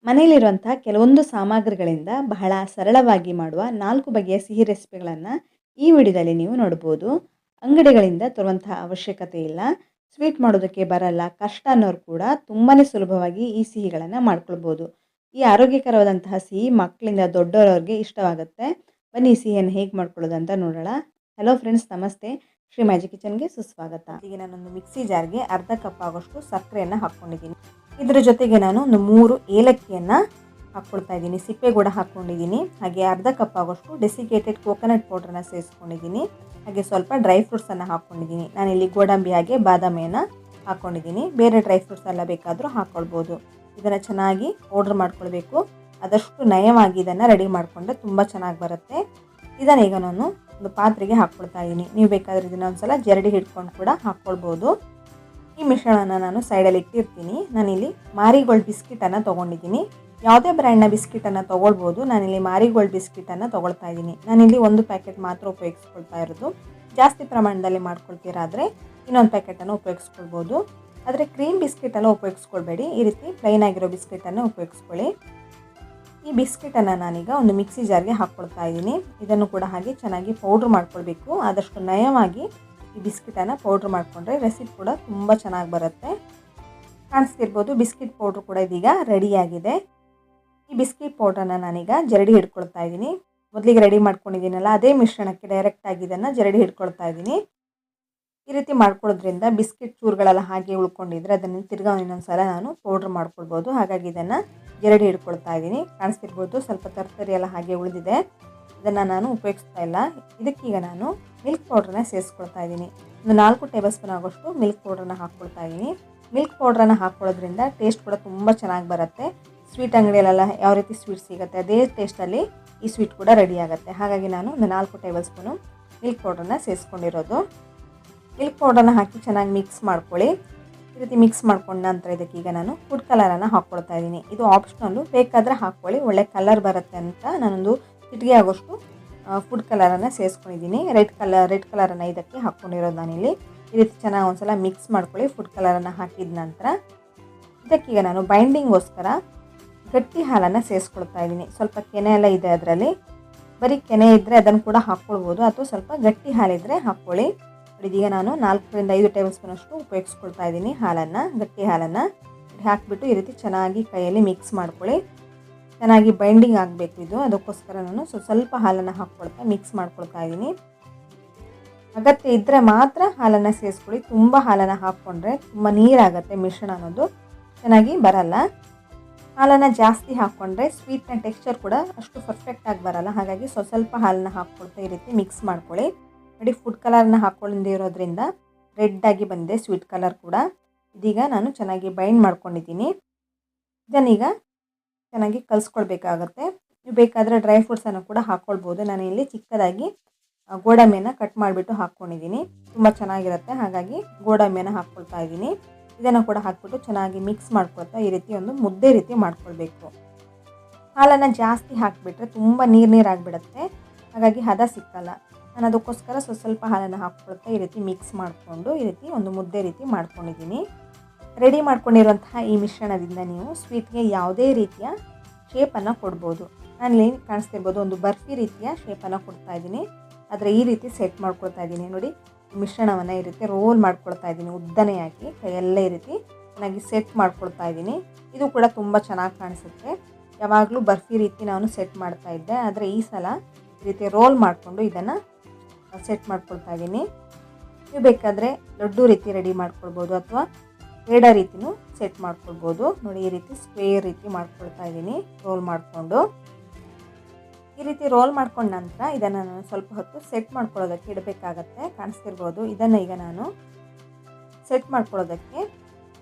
ಮನೆಯಲ್ಲಿರುವಂತಹ ಕೆಲವೊಂದು ಸಾಮಗ್ರಿಗಳಿಂದ ಬಹಳ ಸರಳವಾಗಿ ಮಾಡುವ 4 ಬಗೆಯ ಸಿಹಿ ರೆಸಿಪಿಗಳನ್ನು ಈ ವಿಡಿಯೋದಲ್ಲಿ ನೀವು ನೋಡ್ಬೋದು. ಅಂಗಡಿಗಳಿಂದ ತರುವಂತಹ ಅವಶ್ಯಕತೆ ಇಲ್ಲ. ಸ್ವೀಟ್ ಮಾಡೋದಕ್ಕೆ ಬರಲ್ಲ, ಕಷ್ಟ ಅನ್ನೋರು ಕೂಡ ತುಂಬಾನೇ ಸುಲಭವಾಗಿ ಈ ಸಿಹಿಗಳನ್ನು ಮಾಡ್ಕೊಳ್ಬೋದು. ಈ ಆರೋಗ್ಯಕರವಾದಂತಹ ಸಿಹಿ ಮಕ್ಕಳಿಂದ ದೊಡ್ಡವರವರೆಗೆ ಇಷ್ಟವಾಗುತ್ತೆ. ಬನ್ನಿ ಈ ಸಿಹಿಯನ್ನು ಹೇಗೆ ಮಾಡ್ಕೊಳ್ಳೋದು ಅಂತ ನೋಡೋಣ. ಹಲೋ ಫ್ರೆಂಡ್ಸ್, ನಮಸ್ತೆ. ಶ್ರೀ ಮ್ಯಾಜಿಕ್ ಕಿಚನ್ಗೆ ಸುಸ್ವಾಗತ. ಈಗ ನಾನೊಂದು ಮಿಕ್ಸಿ ಜಾರ್ಗೆ ಅರ್ಧ ಕಪ್ ಆಗೋಷ್ಟು ಸಕ್ಕರೆಯನ್ನು ಹಾಕ್ಕೊಂಡಿದ್ದೀನಿ. ಇದರ ಜೊತೆಗೆ ನಾನು ಒಂದು 3 ಏಲಕ್ಕಿಯನ್ನು ಹಾಕ್ಕೊಳ್ತಾ ಇದ್ದೀನಿ. ಸಿಪ್ಪೆ ಕೂಡ ಹಾಕ್ಕೊಂಡಿದ್ದೀನಿ. ಹಾಗೆ ಅರ್ಧ ಕಪ್ ಆಗೋಷ್ಟು ಡೆಸಿಕೇಟೆಡ್ ಕೋಕೋನಟ್ ಪೌಡ್ರನ್ನ ಸೇರಿಸ್ಕೊಂಡಿದ್ದೀನಿ. ಹಾಗೆ ಸ್ವಲ್ಪ ಡ್ರೈ ಫ್ರೂಟ್ಸನ್ನು ಹಾಕ್ಕೊಂಡಿದ್ದೀನಿ. ನಾನಿಲ್ಲಿ ಗೋಡಂಬಿ ಹಾಗೆ ಬಾದಾಮಿಯನ್ನು ಹಾಕ್ಕೊಂಡಿದ್ದೀನಿ. ಬೇರೆ ಡ್ರೈ ಫ್ರೂಟ್ಸ್ ಎಲ್ಲ ಬೇಕಾದರೂ ಹಾಕ್ಕೊಳ್ಬೋದು. ಇದನ್ನು ಚೆನ್ನಾಗಿ ಪೌಡ್ರ್ ಮಾಡ್ಕೊಳ್ಬೇಕು. ಆದಷ್ಟು ನಯವಾಗಿ ಇದನ್ನು ರೆಡಿ ಮಾಡಿಕೊಂಡ್ರೆ ತುಂಬ ಚೆನ್ನಾಗಿ ಬರುತ್ತೆ. ಇದನ್ನು ಈಗ ನಾನು ಒಂದು ಪಾತ್ರೆಗೆ ಹಾಕ್ಕೊಳ್ತಾ ಇದ್ದೀನಿ. ನೀವು ಬೇಕಾದರೆ ಇದನ್ನು ಒಂದ್ಸಲ ಜರಡಿ ಹಿಡ್ಕೊಂಡು ಕೂಡ ಹಾಕ್ಕೊಳ್ಬೋದು. ಈ ಮಿಶ್ರಣನ ನಾನು ಸೈಡಲ್ಲಿ ಇಟ್ಟಿರ್ತೀನಿ. ನಾನಿಲ್ಲಿ ಮಾರಿಗೋಲ್ಡ್ ಬಿಸ್ಕಿಟನ್ನು ತೊಗೊಂಡಿದ್ದೀನಿ. ಯಾವುದೇ ಬ್ರ್ಯಾಂಡ್ನ ಬಿಸ್ಕಿಟನ್ನು ತೊಗೊಳ್ಬೋದು. ನಾನಿಲ್ಲಿ ಮಾರಿಗೋಲ್ಡ್ ಬಿಸ್ಕಿಟನ್ನು ತೊಗೊಳ್ತಾ ಇದ್ದೀನಿ. ನಾನಿಲ್ಲಿ ಒಂದು ಪ್ಯಾಕೆಟ್ ಮಾತ್ರ ಉಪಯೋಗಿಸ್ಕೊಳ್ತಾ ಇರೋದು. ಜಾಸ್ತಿ ಪ್ರಮಾಣದಲ್ಲಿ ಮಾಡ್ಕೊಳ್ತೀರಾದರೆ ಇನ್ನೊಂದು ಪ್ಯಾಕೆಟನ್ನು ಉಪಯೋಗಿಸ್ಕೊಳ್ಬೋದು. ಆದರೆ ಕ್ರೀಮ್ ಬಿಸ್ಕಿಟೆಲ್ಲ ಉಪಯೋಗಿಸ್ಕೊಳ್ಬೇಡಿ. ಈ ರೀತಿ ಪ್ಲೈನ್ ಆಗಿರೋ ಬಿಸ್ಕಿಟನ್ನು ಉಪಯೋಗಿಸ್ಕೊಳ್ಳಿ. ಈ ಬಿಸ್ಕಿಟನ್ನು ನಾನೀಗ ಒಂದು ಮಿಕ್ಸಿ ಜಾರ್ಗೆ ಹಾಕ್ಕೊಳ್ತಾ ಇದ್ದೀನಿ. ಇದನ್ನು ಕೂಡ ಹಾಗೆ ಚೆನ್ನಾಗಿ ಪೌಡ್ರ್ ಮಾಡ್ಕೊಳ್ಬೇಕು. ಆದಷ್ಟು ನಯವಾಗಿ ಈ ಬಿಸ್ಕಿಟನ್ನು ಪೌಡ್ರ್ ಮಾಡಿಕೊಂಡ್ರೆ ರೆಸಿಪಿ ಕೂಡ ತುಂಬ ಚೆನ್ನಾಗಿ ಬರುತ್ತೆ. ಕಾಣಿಸ್ತಿರ್ಬೋದು, ಬಿಸ್ಕಿಟ್ ಪೌಡ್ರ್ ಕೂಡ ಇದೀಗ ರೆಡಿಯಾಗಿದೆ. ಈ ಬಿಸ್ಕಿಟ್ ಪೌಡ್ರನ್ನು ನಾನೀಗ ಜರಡಿ ಹಿಡ್ಕೊಳ್ತಾ ಇದ್ದೀನಿ. ಮೊದಲಿಗೆ ರೆಡಿ ಮಾಡ್ಕೊಂಡಿದ್ದೀನಲ್ಲ, ಅದೇ ಮಿಶ್ರಣಕ್ಕೆ ಡೈರೆಕ್ಟಾಗಿ ಇದನ್ನು ಜರಡಿ ಹಿಡ್ಕೊಳ್ತಾ ಇದ್ದೀನಿ. ಈ ರೀತಿ ಮಾಡ್ಕೊಳ್ಳೋದ್ರಿಂದ ಬಿಸ್ಕಿಟ್ ಚೂರುಗಳೆಲ್ಲ ಹಾಗೆ ಉಳ್ಕೊಂಡಿದ್ರೆ ಅದನ್ನು ತಿರ್ಗಾ ಇನ್ನೊಂದು ಸಲ ನಾನು ಪೌಡ್ರ್ ಮಾಡ್ಕೊಳ್ಬೋದು. ಹಾಗಾಗಿ ಇದನ್ನು ಜರಡಿ ಹಿಡ್ಕೊಳ್ತಾ ಇದ್ದೀನಿ. ಕಾಣಿಸ್ತಿರ್ಬೋದು, ಸ್ವಲ್ಪ ತರ್ತರಿ ಎಲ್ಲ ಹಾಗೆ ಉಳಿದಿದೆ. ಇದನ್ನು ನಾನು ಉಪಯೋಗಿಸ್ತಾ ಇಲ್ಲ. ಇದಕ್ಕೀಗ ನಾನು ಮಿಲ್ಕ್ ಪೌಡ್ರನ್ನ ಸೇರಿಸ್ಕೊಳ್ತಾ ಇದ್ದೀನಿ. ಒಂದು 4 ಟೇಬಲ್ ಸ್ಪೂನ್ ಆಗೋಷ್ಟು ಮಿಲ್ಕ್ ಪೌಡ್ರನ್ನ ಹಾಕ್ಕೊಳ್ತಾ ಇದ್ದೀನಿ. ಮಿಲ್ಕ್ ಪೌಡ್ರನ್ನ ಹಾಕ್ಕೊಳ್ಳೋದ್ರಿಂದ ಟೇಸ್ಟ್ ಕೂಡ ತುಂಬ ಚೆನ್ನಾಗಿ ಬರುತ್ತೆ. ಸ್ವೀಟ್ ಅಂಗಡಿಯಲ್ಲೆಲ್ಲ ಯಾವ ರೀತಿ ಸ್ವೀಟ್ ಸಿಗುತ್ತೆ ಅದೇ ಟೇಸ್ಟಲ್ಲಿ ಈ ಸ್ವೀಟ್ ಕೂಡ ರೆಡಿ ಆಗುತ್ತೆ. ಹಾಗಾಗಿ ನಾನು ಒಂದು 4 ಟೇಬಲ್ ಸ್ಪೂನು ಮಿಲ್ಕ್ ಪೌಡ್ರನ್ನ ಸೇರಿಸ್ಕೊಂಡಿರೋದು. ಮಿಲ್ಕ್ ಪೌಡ್ರನ್ನ ಹಾಕಿ ಚೆನ್ನಾಗಿ ಮಿಕ್ಸ್ ಮಾಡ್ಕೊಳ್ಳಿ. ಈ ರೀತಿ ಮಿಕ್ಸ್ ಮಾಡ್ಕೊಂಡ ನಂತರ ಇದಕ್ಕೀಗ ನಾನು ಫುಡ್ ಕಲರನ್ನು ಹಾಕ್ಕೊಳ್ತಾ ಇದ್ದೀನಿ. ಇದು ಆಪ್ಷನಲ್ಲು, ಬೇಕಾದರೆ ಹಾಕ್ಕೊಳ್ಳಿ, ಒಳ್ಳೆ ಕಲರ್ ಬರುತ್ತೆ ಅಂತ ನಾನೊಂದು ಚಿಟಿಕೆ ಆಗೋಷ್ಟು ಫುಡ್ ಕಲರನ್ನು ಸೇರಿಸ್ಕೊಂಡಿದ್ದೀನಿ. ರೆಡ್ ಕಲರನ್ನು ಇದಕ್ಕೆ ಹಾಕ್ಕೊಂಡಿರೋದು ನಾನಿಲ್ಲಿ. ಈ ರೀತಿ ಚೆನ್ನಾಗಿ ಒಂದ್ಸಲ ಮಿಕ್ಸ್ ಮಾಡ್ಕೊಳ್ಳಿ. ಫುಡ್ ಕಲರನ್ನು ಹಾಕಿದ ನಂತರ ಇದಕ್ಕೀಗ ನಾನು ಬೈಂಡಿಂಗೋಸ್ಕರ ಗಟ್ಟಿ ಹಾಲನ್ನು ಸೇರಿಸ್ಕೊಳ್ತಾ ಇದ್ದೀನಿ. ಸ್ವಲ್ಪ ಕೆನೆ ಎಲ್ಲ ಇದೆ ಅದರಲ್ಲಿ. ಬರೀ ಕೆನೆ ಇದ್ದರೆ ಅದನ್ನು ಕೂಡ ಹಾಕ್ಕೊಳ್ಬೋದು, ಅಥವಾ ಸ್ವಲ್ಪ ಗಟ್ಟಿ ಹಾಲಿದ್ದರೆ ಹಾಕ್ಕೊಳ್ಳಿ. ಇದೀಗ ನಾನು 4 ರಿಂದ 5 ಟೇಬಲ್ ಸ್ಪೂನ್ ಅಷ್ಟು ಉಪಯೋಗಿಸ್ಕೊಳ್ತಾ ಇದ್ದೀನಿ ಹಾಲನ್ನು, ಗಟ್ಟಿ ಹಾಲನ್ನು. ಹಾಕಿಬಿಟ್ಟು ಈ ರೀತಿ ಚೆನ್ನಾಗಿ ಕೈಯಲ್ಲಿ ಮಿಕ್ಸ್ ಮಾಡ್ಕೊಳ್ಳಿ. ಚೆನ್ನಾಗಿ ಬೈಂಡಿಂಗ್ ಆಗಬೇಕು ಇದು, ಅದಕ್ಕೋಸ್ಕರ ನಾನು ಸ್ವಲ್ಪ ಹಾಲನ್ನು ಹಾಕ್ಕೊಳ್ತಾ ಮಿಕ್ಸ್ ಮಾಡ್ಕೊಳ್ತಾ ಇದ್ದೀನಿ. ಅಗತ್ಯ ಇದ್ದರೆ ಮಾತ್ರ ಹಾಲನ್ನು ಸೇರಿಸ್ಕೊಳ್ಳಿ. ತುಂಬ ಹಾಲನ್ನು ಹಾಕ್ಕೊಂಡ್ರೆ ತುಂಬ ನೀರಾಗುತ್ತೆ, ಮಿಶ್ರಣ ಅನ್ನೋದು ಚೆನ್ನಾಗಿ ಬರಲ್ಲ. ಹಾಲನ್ನು ಜಾಸ್ತಿ ಹಾಕ್ಕೊಂಡ್ರೆ ಸ್ವೀಟ್ನ ಟೆಕ್ಸ್ಚರ್ ಕೂಡ ಅಷ್ಟು ಪರ್ಫೆಕ್ಟಾಗಿ ಬರಲ್ಲ. ಹಾಗಾಗಿ ಸ್ವಲ್ಪ ಹಾಲನ್ನು ಹಾಕ್ಕೊಳ್ತಾ ಈ ರೀತಿ ಮಿಕ್ಸ್ ಮಾಡ್ಕೊಳ್ಳಿ. ನೋಡಿ, ಫುಡ್ ಕಲರ್ನ ಹಾಕ್ಕೊಂಡಿರೋದ್ರಿಂದ ರೆಡ್ಡಾಗಿ ಬಂದಿದೆ ಸ್ವೀಟ್ ಕಲರ್ ಕೂಡ. ಇದೀಗ ನಾನು ಚೆನ್ನಾಗಿ ಬೈಂಡ್ ಮಾಡ್ಕೊಂಡಿದ್ದೀನಿ. ಇದನ್ನೀಗ ಚೆನ್ನಾಗಿ ಕಲಿಸ್ಕೊಳ್ಬೇಕಾಗತ್ತೆ. ನೀವು ಬೇಕಾದರೆ ಡ್ರೈ ಫ್ರೂಟ್ಸನ್ನು ಕೂಡ ಹಾಕ್ಕೊಳ್ಬೋದು. ನಾನು ಇಲ್ಲಿ ಚಿಕ್ಕದಾಗಿ ಗೋಡಂಬಿಯನ್ನು ಕಟ್ ಮಾಡಿಬಿಟ್ಟು ಹಾಕ್ಕೊಂಡಿದ್ದೀನಿ. ತುಂಬ ಚೆನ್ನಾಗಿರುತ್ತೆ, ಹಾಗಾಗಿ ಗೋಡಂಬಿಯನ್ನು ಹಾಕ್ಕೊಳ್ತಾ ಇದ್ದೀನಿ. ಇದನ್ನು ಕೂಡ ಹಾಕ್ಬಿಟ್ಟು ಚೆನ್ನಾಗಿ ಮಿಕ್ಸ್ ಮಾಡ್ಕೊಳ್ತಾ ಈ ರೀತಿ ಒಂದು ಮುದ್ದೆ ರೀತಿ ಮಾಡ್ಕೊಳ್ಬೇಕು. ಹಾಲನ್ನು ಜಾಸ್ತಿ ಹಾಕಿಬಿಟ್ರೆ ತುಂಬ ನೀರಾಗಿಬಿಡುತ್ತೆ, ಹಾಗಾಗಿ ಹದ ಸಿಕ್ಕಲ್ಲ. ನಾನು ಅದಕ್ಕೋಸ್ಕರ ಸ್ವಲ್ಪ ಹಾಲನ್ನು ಹಾಕ್ಕೊಳ್ತಾ ಈ ರೀತಿ ಮಿಕ್ಸ್ ಮಾಡಿಕೊಂಡು ಈ ರೀತಿ ಒಂದು ಮುದ್ದೆ ರೀತಿ ಮಾಡ್ಕೊಂಡಿದ್ದೀನಿ. ರೆಡಿ ಮಾಡ್ಕೊಂಡಿರುವಂತಹ ಈ ಮಿಶ್ರಣದಿಂದ ನೀವು ಸ್ವೀಟ್ಗೆ ಯಾವುದೇ ರೀತಿಯ ಶೇಪನ್ನು ಕೊಡ್ಬೋದು. ನಾನಿಲ್ಲಿ ಕಾಣಿಸ್ತಿರ್ಬೋದು, ಒಂದು ಬರ್ಫಿ ರೀತಿಯ ಶೇಪನ್ನು ಕೊಡ್ತಾ ಇದ್ದೀನಿ. ಆದರೆ ಈ ರೀತಿ ಸೆಟ್ ಮಾಡ್ಕೊಳ್ತಾ ಇದ್ದೀನಿ. ನೋಡಿ, ಮಿಶ್ರಣವನ್ನು ಈ ರೀತಿ ರೋಲ್ ಮಾಡ್ಕೊಳ್ತಾ ಇದ್ದೀನಿ. ಉದ್ದನೆ ಹಾಕಿ ಕೈಯೆಲ್ಲ ಈ ರೀತಿ ಚೆನ್ನಾಗಿ ಸೆಟ್ ಮಾಡ್ಕೊಳ್ತಾ ಇದ್ದೀನಿ. ಇದು ಕೂಡ ತುಂಬ ಚೆನ್ನಾಗಿ ಕಾಣಿಸುತ್ತೆ. ಯಾವಾಗಲೂ ಬರ್ಫಿ ರೀತಿ ನಾನು ಸೆಟ್ ಮಾಡ್ತಾ ಇದ್ದೆ, ಆದರೆ ಈ ಸಲ ಈ ರೀತಿ ರೋಲ್ ಮಾಡಿಕೊಂಡು ಇದನ್ನು ಸೆಟ್ ಮಾಡ್ಕೊಳ್ತಾ ಇದ್ದೀನಿ. ನೀವು ಬೇಕಾದರೆ ಲಡ್ಡು ರೀತಿ ರೆಡಿ ಮಾಡ್ಕೊಳ್ಬೋದು, ಅಥವಾ ಪೇಡ ರೀತಿನೂ ಸೆಟ್ ಮಾಡ್ಕೊಳ್ಬೋದು. ನೋಡಿ, ಈ ರೀತಿ ಸ್ಕ್ವೇರ್ ರೀತಿ ಮಾಡ್ಕೊಳ್ತಾ ಇದ್ದೀನಿ ರೋಲ್ ಮಾಡಿಕೊಂಡು. ಈ ರೀತಿ ರೋಲ್ ಮಾಡ್ಕೊಂಡ ನಂತರ ಇದನ್ನು ನಾನು ಸ್ವಲ್ಪ ಹೊತ್ತು ಸೆಟ್ ಮಾಡ್ಕೊಳ್ಳೋದಕ್ಕೆ ಇಡಬೇಕಾಗತ್ತೆ. ಕಾಣಿಸ್ತಿರ್ಬೋದು, ಇದನ್ನು ಈಗ ನಾನು ಸೆಟ್ ಮಾಡ್ಕೊಳ್ಳೋದಕ್ಕೆ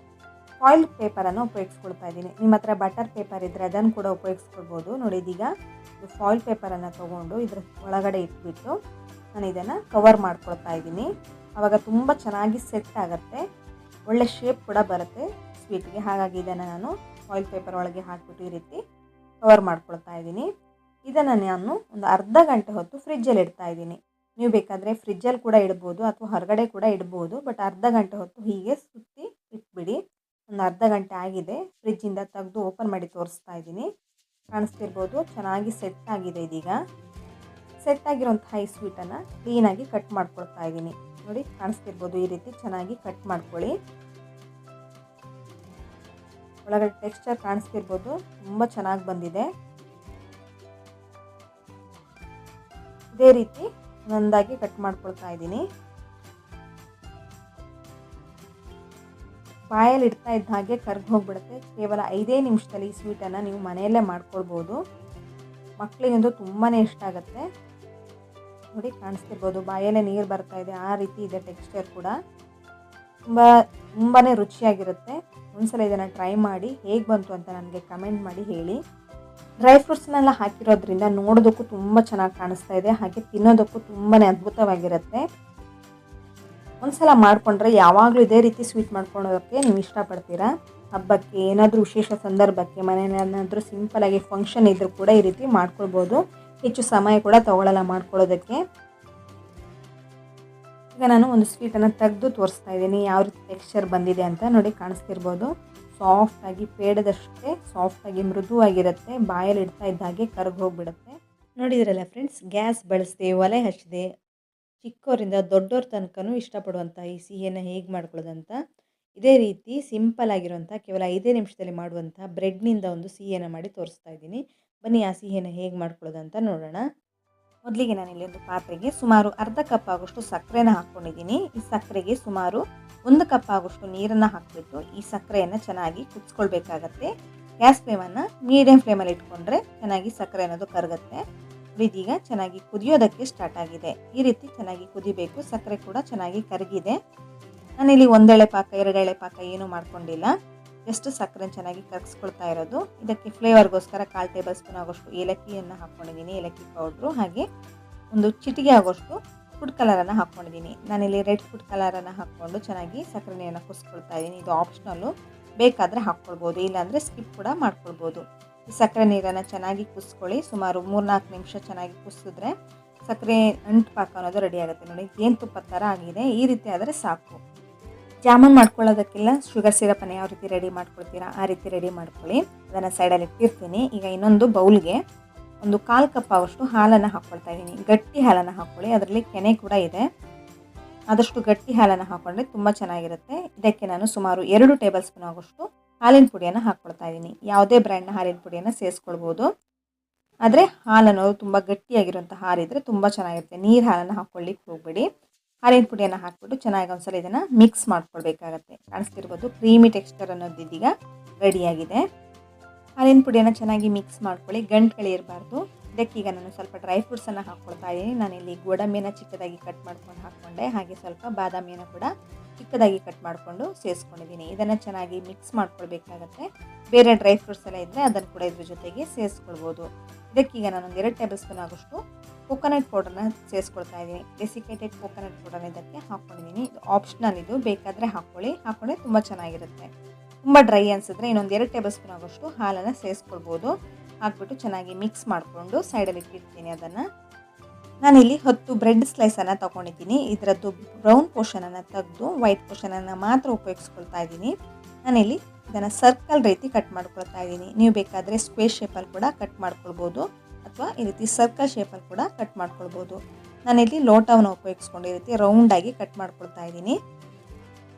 ಫಾಯಿಲ್ ಪೇಪರನ್ನು ಉಪಯೋಗಿಸ್ಕೊಳ್ತಾ ಇದ್ದೀನಿ. ನಿಮ್ಮ ಹತ್ರ ಬಟರ್ ಪೇಪರ್ ಇದ್ದರೆ ಅದನ್ನು ಕೂಡ ಉಪಯೋಗಿಸ್ಕೊಳ್ಬೋದು. ನೋಡಿ, ಇದೀಗ ಫಾಯಿಲ್ ಪೇಪರನ್ನು ತೊಗೊಂಡು ಇದರ ಒಳಗಡೆ ಇಟ್ಬಿಟ್ಟು ನಾನು ಇದನ್ನು ಕವರ್ ಮಾಡ್ಕೊಳ್ತಾ ಇದ್ದೀನಿ. ಆವಾಗ ತುಂಬ ಚೆನ್ನಾಗಿ ಸೆಟ್ ಆಗುತ್ತೆ, ಒಳ್ಳೆ ಶೇಪ್ ಕೂಡ ಬರುತ್ತೆ ಸ್ವೀಟ್ಗೆ. ಹಾಗಾಗಿ ಇದನ್ನು ನಾನು ಫಾಯಿಲ್ ಪೇಪರ್ ಒಳಗೆ ಹಾಕಿಬಿಟ್ಟು ಈ ರೀತಿ ಕವರ್ ಮಾಡ್ಕೊಳ್ತಾ ಇದ್ದೀನಿ. ಇದನ್ನು ನಾನು ಒಂದು ಅರ್ಧ ಗಂಟೆ ಹೊತ್ತು ಫ್ರಿಜ್ಜಲ್ಲಿ ಇಡ್ತಾ ಇದ್ದೀನಿ. ನೀವು ಬೇಕಾದರೆ ಫ್ರಿಜ್ಜಲ್ಲಿ ಕೂಡ ಇಡ್ಬೋದು, ಅಥವಾ ಹೊರಗಡೆ ಕೂಡ ಇಡ್ಬೋದು. ಬಟ್ ಅರ್ಧ ಗಂಟೆ ಹೊತ್ತು ಹೀಗೆ ಸುತ್ತಿ ಇಟ್ಬಿಡಿ. ಒಂದು ಅರ್ಧ ಗಂಟೆ ಆಗಿದೆ. ಫ್ರಿಜ್ಜಿಂದ ತೆಗೆದು ಓಪನ್ ಮಾಡಿ ತೋರಿಸ್ತಾ ಇದ್ದೀನಿ. ಕಾಣಿಸ್ತಿರ್ಬೋದು ಚೆನ್ನಾಗಿ ಸೆಟ್ ಆಗಿದೆ ಇದೀಗ. ಸೆಟ್ ಆಗಿರೋಂತಹ ಈ ಸ್ವೀಟನ್ನು ಕ್ಲೀನಾಗಿ ಕಟ್ ಮಾಡ್ಕೊಳ್ತಾ ಇದ್ದೀನಿ. ನೋಡಿ ಕಾಣಿಸ್ತಿರ್ಬೋದು, ಈ ರೀತಿ ಚೆನ್ನಾಗಿ ಕಟ್ ಮಾಡ್ಕೊಳ್ಳಿ. ಒಳಗಡೆ ಟೆಕ್ಸ್ಚರ್ ಕಾಣಿಸ್ತಿರ್ಬೋದು, ತುಂಬ ಚೆನ್ನಾಗಿ ಬಂದಿದೆ. ಇದೇ ರೀತಿ ಒಂದೊಂದಾಗಿ ಕಟ್ ಮಾಡ್ಕೊಳ್ತಾ ಇದ್ದೀನಿ. ಬಾಯಲ್ಲಿ ಇಡ್ತಾ ಇದ್ದ ಹಾಗೆ ಕರ್ಗಿ ಹೋಗ್ಬಿಡುತ್ತೆ. ಕೇವಲ 5 ನಿಮಿಷದಲ್ಲಿ ಈ ಸ್ವೀಟನ್ನು ನೀವು ಮನೆಯಲ್ಲೇ ಮಾಡ್ಕೊಳ್ಬೋದು. ಮಕ್ಕಳಿಗಂತೂ ತುಂಬಾ ಇಷ್ಟ ಆಗುತ್ತೆ. ನೋಡಿ ಕಾಣಿಸ್ತಿರ್ಬೋದು, ಬಾಯಲ್ಲೇ ನೀರು ಬರ್ತಾ ಇದೆ, ಆ ರೀತಿ ಇದೆ ಟೆಕ್ಸ್ಚರ್ ಕೂಡ. ತುಂಬಾ ರುಚಿಯಾಗಿರುತ್ತೆ. ಒಂದ್ಸಲ ಇದನ್ನು ಟ್ರೈ ಮಾಡಿ ಹೇಗೆ ಬಂತು ಅಂತ ನನಗೆ ಕಮೆಂಟ್ ಮಾಡಿ ಹೇಳಿ. ಡ್ರೈ ಫ್ರೂಟ್ಸ್ನೆಲ್ಲ ಹಾಕಿರೋದ್ರಿಂದ ನೋಡೋದಕ್ಕೂ ತುಂಬ ಚೆನ್ನಾಗಿ ಕಾಣಿಸ್ತಾ ಇದೆ, ಹಾಗೆ ತಿನ್ನೋದಕ್ಕೂ ತುಂಬಾ ಅದ್ಭುತವಾಗಿರುತ್ತೆ. ಒಂದ್ಸಲ ಮಾಡಿಕೊಂಡ್ರೆ ಯಾವಾಗಲೂ ಇದೇ ರೀತಿ ಸ್ವೀಟ್ ಮಾಡ್ಕೊಳ್ಳೋದಕ್ಕೆ ನೀವು ಇಷ್ಟಪಡ್ತೀರಾ. ಹಬ್ಬಕ್ಕೆ, ಏನಾದರೂ ವಿಶೇಷ ಸಂದರ್ಭಕ್ಕೆ, ಮನೇಲಿ ಏನಾದರೂ ಸಿಂಪಲಾಗಿ ಫಂಕ್ಷನ್ ಇದ್ದರೂ ಕೂಡ ಈ ರೀತಿ ಮಾಡ್ಕೊಳ್ಬೋದು. ಹೆಚ್ಚು ಸಮಯ ಕೂಡ ತಗೊಳ್ಳಲ್ಲ ಮಾಡ್ಕೊಳ್ಳೋದಕ್ಕೆ. ಈಗ ನಾನು ಒಂದು ಸ್ವೀಟನ್ನು ತೆಗೆದು ತೋರಿಸ್ತಾ ಇದ್ದೀನಿ, ಯಾವ ರೀತಿ ಟೆಕ್ಸ್ಚರ್ ಬಂದಿದೆ ಅಂತ. ನೋಡಿ ಕಾಣಿಸ್ತಿರ್ಬೋದು, ಸಾಫ್ಟಾಗಿ ಪೇಡದಷ್ಟೇ ಸಾಫ್ಟಾಗಿ ಮೃದುವಾಗಿರುತ್ತೆ. ಬಾಯಲ್ಲಿ ಇಡ್ತಾ ಇದ್ದ ಹಾಗೆ ಕರಗಿ ಹೋಗಿಬಿಡುತ್ತೆ. ನೋಡಿದ್ರಲ್ಲ ಫ್ರೆಂಡ್ಸ್, ಗ್ಯಾಸ್ ಬಳಸದೆ, ಒಲೆ ಹಚ್ಚದೆ, ಚಿಕ್ಕವರಿಂದ ದೊಡ್ಡವ್ರ ತನಕನೂ ಇಷ್ಟಪಡುವಂಥ ಈ ಸಿಹಿಯನ್ನು ಹೇಗೆ ಮಾಡ್ಕೊಳ್ಳೋದಂತ ಇದೇ ರೀತಿ ಸಿಂಪಲ್ ಆಗಿರುವಂಥ ಕೇವಲ 5 ನಿಮಿಷದಲ್ಲಿ ಮಾಡುವಂಥ ಬ್ರೆಡ್ನಿಂದ ಒಂದು ಸಿಹಿಯನ್ನು ಮಾಡಿ ತೋರಿಸ್ತಾ ಇದ್ದೀನಿ. ಬನ್ನಿ ಆ ಸಿಹಿಯನ್ನು ಹೇಗೆ ಮಾಡ್ಕೊಳ್ಳೋದಂತ ನೋಡೋಣ. ಮೊದಲಿಗೆ ನಾನಿಲ್ಲಿ ಒಂದು ಪಾತ್ರೆಗೆ ಸುಮಾರು ಅರ್ಧ ಕಪ್ ಆಗೋಷ್ಟು ಸಕ್ಕರೆನ ಹಾಕ್ಕೊಂಡಿದ್ದೀನಿ. ಈ ಸಕ್ಕರೆಗೆ ಸುಮಾರು 1 ಕಪ್ ಆಗೋಷ್ಟು ನೀರನ್ನು ಹಾಕಿಬಿಟ್ಟು ಈ ಸಕ್ಕರೆಯನ್ನು ಚೆನ್ನಾಗಿ ಕುದಿಸ್ಕೊಳ್ಬೇಕಾಗತ್ತೆ. ಗ್ಯಾಸ್ ಫ್ಲೇಮನ್ನು ಮೀಡಿಯಂ ಫ್ಲೇಮಲ್ಲಿ ಇಟ್ಕೊಂಡ್ರೆ ಚೆನ್ನಾಗಿ ಸಕ್ಕರೆ ಅನ್ನೋದು ಕರಗುತ್ತೆ. ಇದೀಗ ಚೆನ್ನಾಗಿ ಕುದಿಯೋದಕ್ಕೆ ಸ್ಟಾರ್ಟ್ ಆಗಿದೆ. ಈ ರೀತಿ ಚೆನ್ನಾಗಿ ಕುದಿಬೇಕು. ಸಕ್ಕರೆ ಕೂಡ ಚೆನ್ನಾಗಿ ಕರಗಿದೆ. ನಾನಿಲ್ಲಿ 1 ಎಳೆ ಪಾಕ 2 ಎಳೆ ಪಾಕ ಏನೂ ಮಾಡ್ಕೊಂಡಿಲ್ಲ, ಜಸ್ಟ್ ಸಕ್ಕರೆ ಚೆನ್ನಾಗಿ ಕರಗಿಸ್ಕೊಳ್ತಾ ಇರೋದು. ಇದಕ್ಕೆ ಫ್ಲೇವರ್ಗೋಸ್ಕರ 1/4 ಟೇಬಲ್ ಸ್ಪೂನ್ ಆಗೋಷ್ಟು ಏಲಕ್ಕಿಯನ್ನು ಹಾಕ್ಕೊಂಡಿದ್ದೀನಿ, ಏಲಕ್ಕಿ ಪೌಡ್ರು. ಹಾಗೆ ಒಂದು ಚಿಟಿಕೆ ಆಗೋಷ್ಟು ಫುಡ್ ಕಲರನ್ನು ಹಾಕ್ಕೊಂಡಿದ್ದೀನಿ. ನಾನಿಲ್ಲಿ ರೆಡ್ ಫುಡ್ ಕಲರನ್ನು ಹಾಕ್ಕೊಂಡು ಚೆನ್ನಾಗಿ ಸಕ್ಕರೆ ನೀರನ್ನು ಕುದಿಸ್ಕೊಳ್ತಾ ಇದ್ದೀನಿ. ಇದು ಆಪ್ಷನಲ್ಲು, ಬೇಕಾದರೆ ಹಾಕ್ಕೊಳ್ಬೋದು, ಇಲ್ಲಾಂದರೆ ಸ್ಕಿಪ್ ಕೂಡ ಮಾಡ್ಕೊಳ್ಬೋದು. ಈ ಸಕ್ಕರೆ ನೀರನ್ನು ಚೆನ್ನಾಗಿ ಕುದಿಸ್ಕೊಳ್ಳಿ. ಸುಮಾರು 3-4 ನಿಮಿಷ ಚೆನ್ನಾಗಿ ಕುದಿಸಿದ್ರೆ ಸಕ್ಕರೆ ಅಂಟು ಪಾಕ ಅನ್ನೋದು ರೆಡಿ ಆಗುತ್ತೆ. ನೋಡಿ ಜೇನುತುಪ್ಪದ ಥರ ಆಗಿದೆ. ಈ ರೀತಿ ಆದರೆ ಸಾಕು. ಜಾಮೂನ್ ಮಾಡ್ಕೊಳ್ಳೋದಕ್ಕೆಲ್ಲ ಶುಗರ್ ಸಿರಪನ್ನು ಯಾವ ರೀತಿ ರೆಡಿ ಮಾಡ್ಕೊಳ್ತೀರಾ ಆ ರೀತಿ ರೆಡಿ ಮಾಡ್ಕೊಳ್ಳಿ. ಅದನ್ನು ಸೈಡಲ್ಲಿ ಇಟ್ಟಿರ್ತೀನಿ. ಈಗ ಇನ್ನೊಂದು ಬೌಲ್ಗೆ ಒಂದು 1/4 ಕಪ್ ಆಗೋಷ್ಟು ಹಾಲನ್ನು ಹಾಕ್ಕೊಳ್ತಾ ಇದ್ದೀನಿ. ಗಟ್ಟಿ ಹಾಲನ್ನು ಹಾಕ್ಕೊಳ್ಳಿ, ಅದರಲ್ಲಿ ಕೆನೆ ಕೂಡ ಇದೆ. ಆದಷ್ಟು ಗಟ್ಟಿ ಹಾಲನ್ನು ಹಾಕ್ಕೊಂಡ್ರೆ ತುಂಬ ಚೆನ್ನಾಗಿರುತ್ತೆ. ಇದಕ್ಕೆ ನಾನು ಸುಮಾರು 2 ಟೇಬಲ್ ಸ್ಪೂನ್ ಆಗೋಷ್ಟು ಹಾಲಿನ ಪುಡಿಯನ್ನು ಹಾಕ್ಕೊಳ್ತಾ ಇದ್ದೀನಿ. ಯಾವುದೇ ಬ್ರ್ಯಾಂಡ್ನ ಹಾಲಿನ ಪುಡಿಯನ್ನು ಸೇರಿಸ್ಕೊಳ್ಬೋದು. ಆದರೆ ಹಾಲು ಅನ್ನೋದು ತುಂಬ ಗಟ್ಟಿಯಾಗಿರುವಂಥ ಹಾಲಿದ್ರೆ ತುಂಬ ಚೆನ್ನಾಗಿರುತ್ತೆ. ನೀರು ಹಾಲನ್ನು ಹಾಕ್ಕೊಳ್ಳಿಕ್ಕೆ ಹೋಗಬೇಡಿ. ಹಾಲಿನ ಪುಡಿಯನ್ನು ಹಾಕ್ಬಿಟ್ಟು ಚೆನ್ನಾಗಿ ಒಂದ್ಸಲ ಇದನ್ನು ಮಿಕ್ಸ್ ಮಾಡ್ಕೊಳ್ಬೇಕಾಗತ್ತೆ. ಕಾಣಿಸ್ತಿರ್ಬೋದು, ಕ್ರೀಮಿ ಟೆಕ್ಸ್ಚರ್ ಅನ್ನೋದು ಇದೀಗ ರೆಡಿಯಾಗಿದೆ. ಹಾಲಿನ ಪುಡಿಯನ್ನು ಚೆನ್ನಾಗಿ ಮಿಕ್ಸ್ ಮಾಡ್ಕೊಳ್ಳಿ, ಗಂಟುಗಳಿರಬಾರ್ದು. ಇದಕ್ಕೀಗ ನಾನು ಸ್ವಲ್ಪ ಡ್ರೈ ಫ್ರೂಟ್ಸನ್ನು ಹಾಕ್ಕೊಳ್ತಾ ಇದ್ದೀನಿ. ನಾನಿಲ್ಲಿ ಗೋಡಂಬಿಯನ್ನು ಚಿಕ್ಕದಾಗಿ ಕಟ್ ಮಾಡ್ಕೊಂಡು ಹಾಕ್ಕೊಂಡೆ, ಹಾಗೆ ಸ್ವಲ್ಪ ಬಾದಾಮಿಯನ್ನು ಕೂಡ ಚಿಕ್ಕದಾಗಿ ಕಟ್ ಮಾಡಿಕೊಂಡು ಸೇರಿಸ್ಕೊಂಡಿದ್ದೀನಿ. ಇದನ್ನು ಚೆನ್ನಾಗಿ ಮಿಕ್ಸ್ ಮಾಡ್ಕೊಳ್ಬೇಕಾಗತ್ತೆ. ಬೇರೆ ಡ್ರೈ ಫ್ರೂಟ್ಸ್ ಎಲ್ಲ ಇದ್ದರೆ ಅದನ್ನು ಕೂಡ ಇದ್ರ ಜೊತೆಗೆ ಸೇರಿಸ್ಕೊಳ್ಬೋದು. ಇದಕ್ಕೀಗ ನಾನೊಂದು 2 ಟೇಬಲ್ ಸ್ಪೂನ್ ಆಗೋಷ್ಟು ಕೋಕೋನಟ್ ಪೌಡರ್ನ ಸೇರಿಸ್ಕೊಳ್ತಾ ಇದ್ದೀನಿ. ಡೆಸಿಕೇಟೆಡ್ ಕೋಕೋನಟ್ ಪೌಡರ್ ಇದಕ್ಕೆ ಹಾಕ್ಕೊಂಡಿದ್ದೀನಿ. ಇದು ಆಪ್ಷನಲ್, ಇದು ಬೇಕಾದರೆ ಹಾಕ್ಕೊಳ್ಳಿ, ಹಾಕ್ಕೊಂಡ್ರೆ ತುಂಬ ಚೆನ್ನಾಗಿರುತ್ತೆ. ತುಂಬ ಡ್ರೈ ಅನಿಸಿದ್ರೆ ಇನ್ನೊಂದು 2 ಟೇಬಲ್ ಸ್ಪೂನ್ ಆಗೋಷ್ಟು ಹಾಲನ್ನು ಸೇರಿಸ್ಕೊಳ್ಬೋದು. ಹಾಕ್ಬಿಟ್ಟು ಚೆನ್ನಾಗಿ ಮಿಕ್ಸ್ ಮಾಡಿಕೊಂಡು ಸೈಡಲ್ಲಿ ಇಟ್ಟಿರ್ತೀನಿ. ಅದನ್ನು ನಾನಿಲ್ಲಿ 10 ಬ್ರೆಡ್ ಸ್ಲೈಸನ್ನು ತೊಗೊಂಡಿದ್ದೀನಿ. ಇದರದ್ದು ಬ್ರೌನ್ ಪೋರ್ಷನನ್ನು ತೆಗೆದು ವೈಟ್ ಪೋರ್ಷನನ್ನು ಮಾತ್ರ ಉಪಯೋಗಿಸ್ಕೊಳ್ತಾ ಇದ್ದೀನಿ. ನಾನಿಲ್ಲಿ ಇದನ್ನು ಸರ್ಕಲ್ ರೀತಿ ಕಟ್ ಮಾಡ್ಕೊಳ್ತಾ ಇದ್ದೀನಿ. ನೀವು ಬೇಕಾದರೆ ಸ್ಕ್ವೇರ್ ಶೇಪಲ್ಲಿ ಕೂಡ ಕಟ್ ಮಾಡ್ಕೊಳ್ಬೋದು, ಅಥವಾ ಈ ರೀತಿ ಸರ್ಕಲ್ ಶೇಪಲ್ಲಿ ಕೂಡ ಕಟ್ ಮಾಡ್ಕೊಳ್ಬೋದು. ನಾನಿಲ್ಲಿ ಲೋಟವನ್ನು ಉಪಯೋಗಿಸ್ಕೊಂಡು ಈ ರೀತಿ ರೌಂಡಾಗಿ ಕಟ್ ಮಾಡ್ಕೊಳ್ತಾ ಇದ್ದೀನಿ.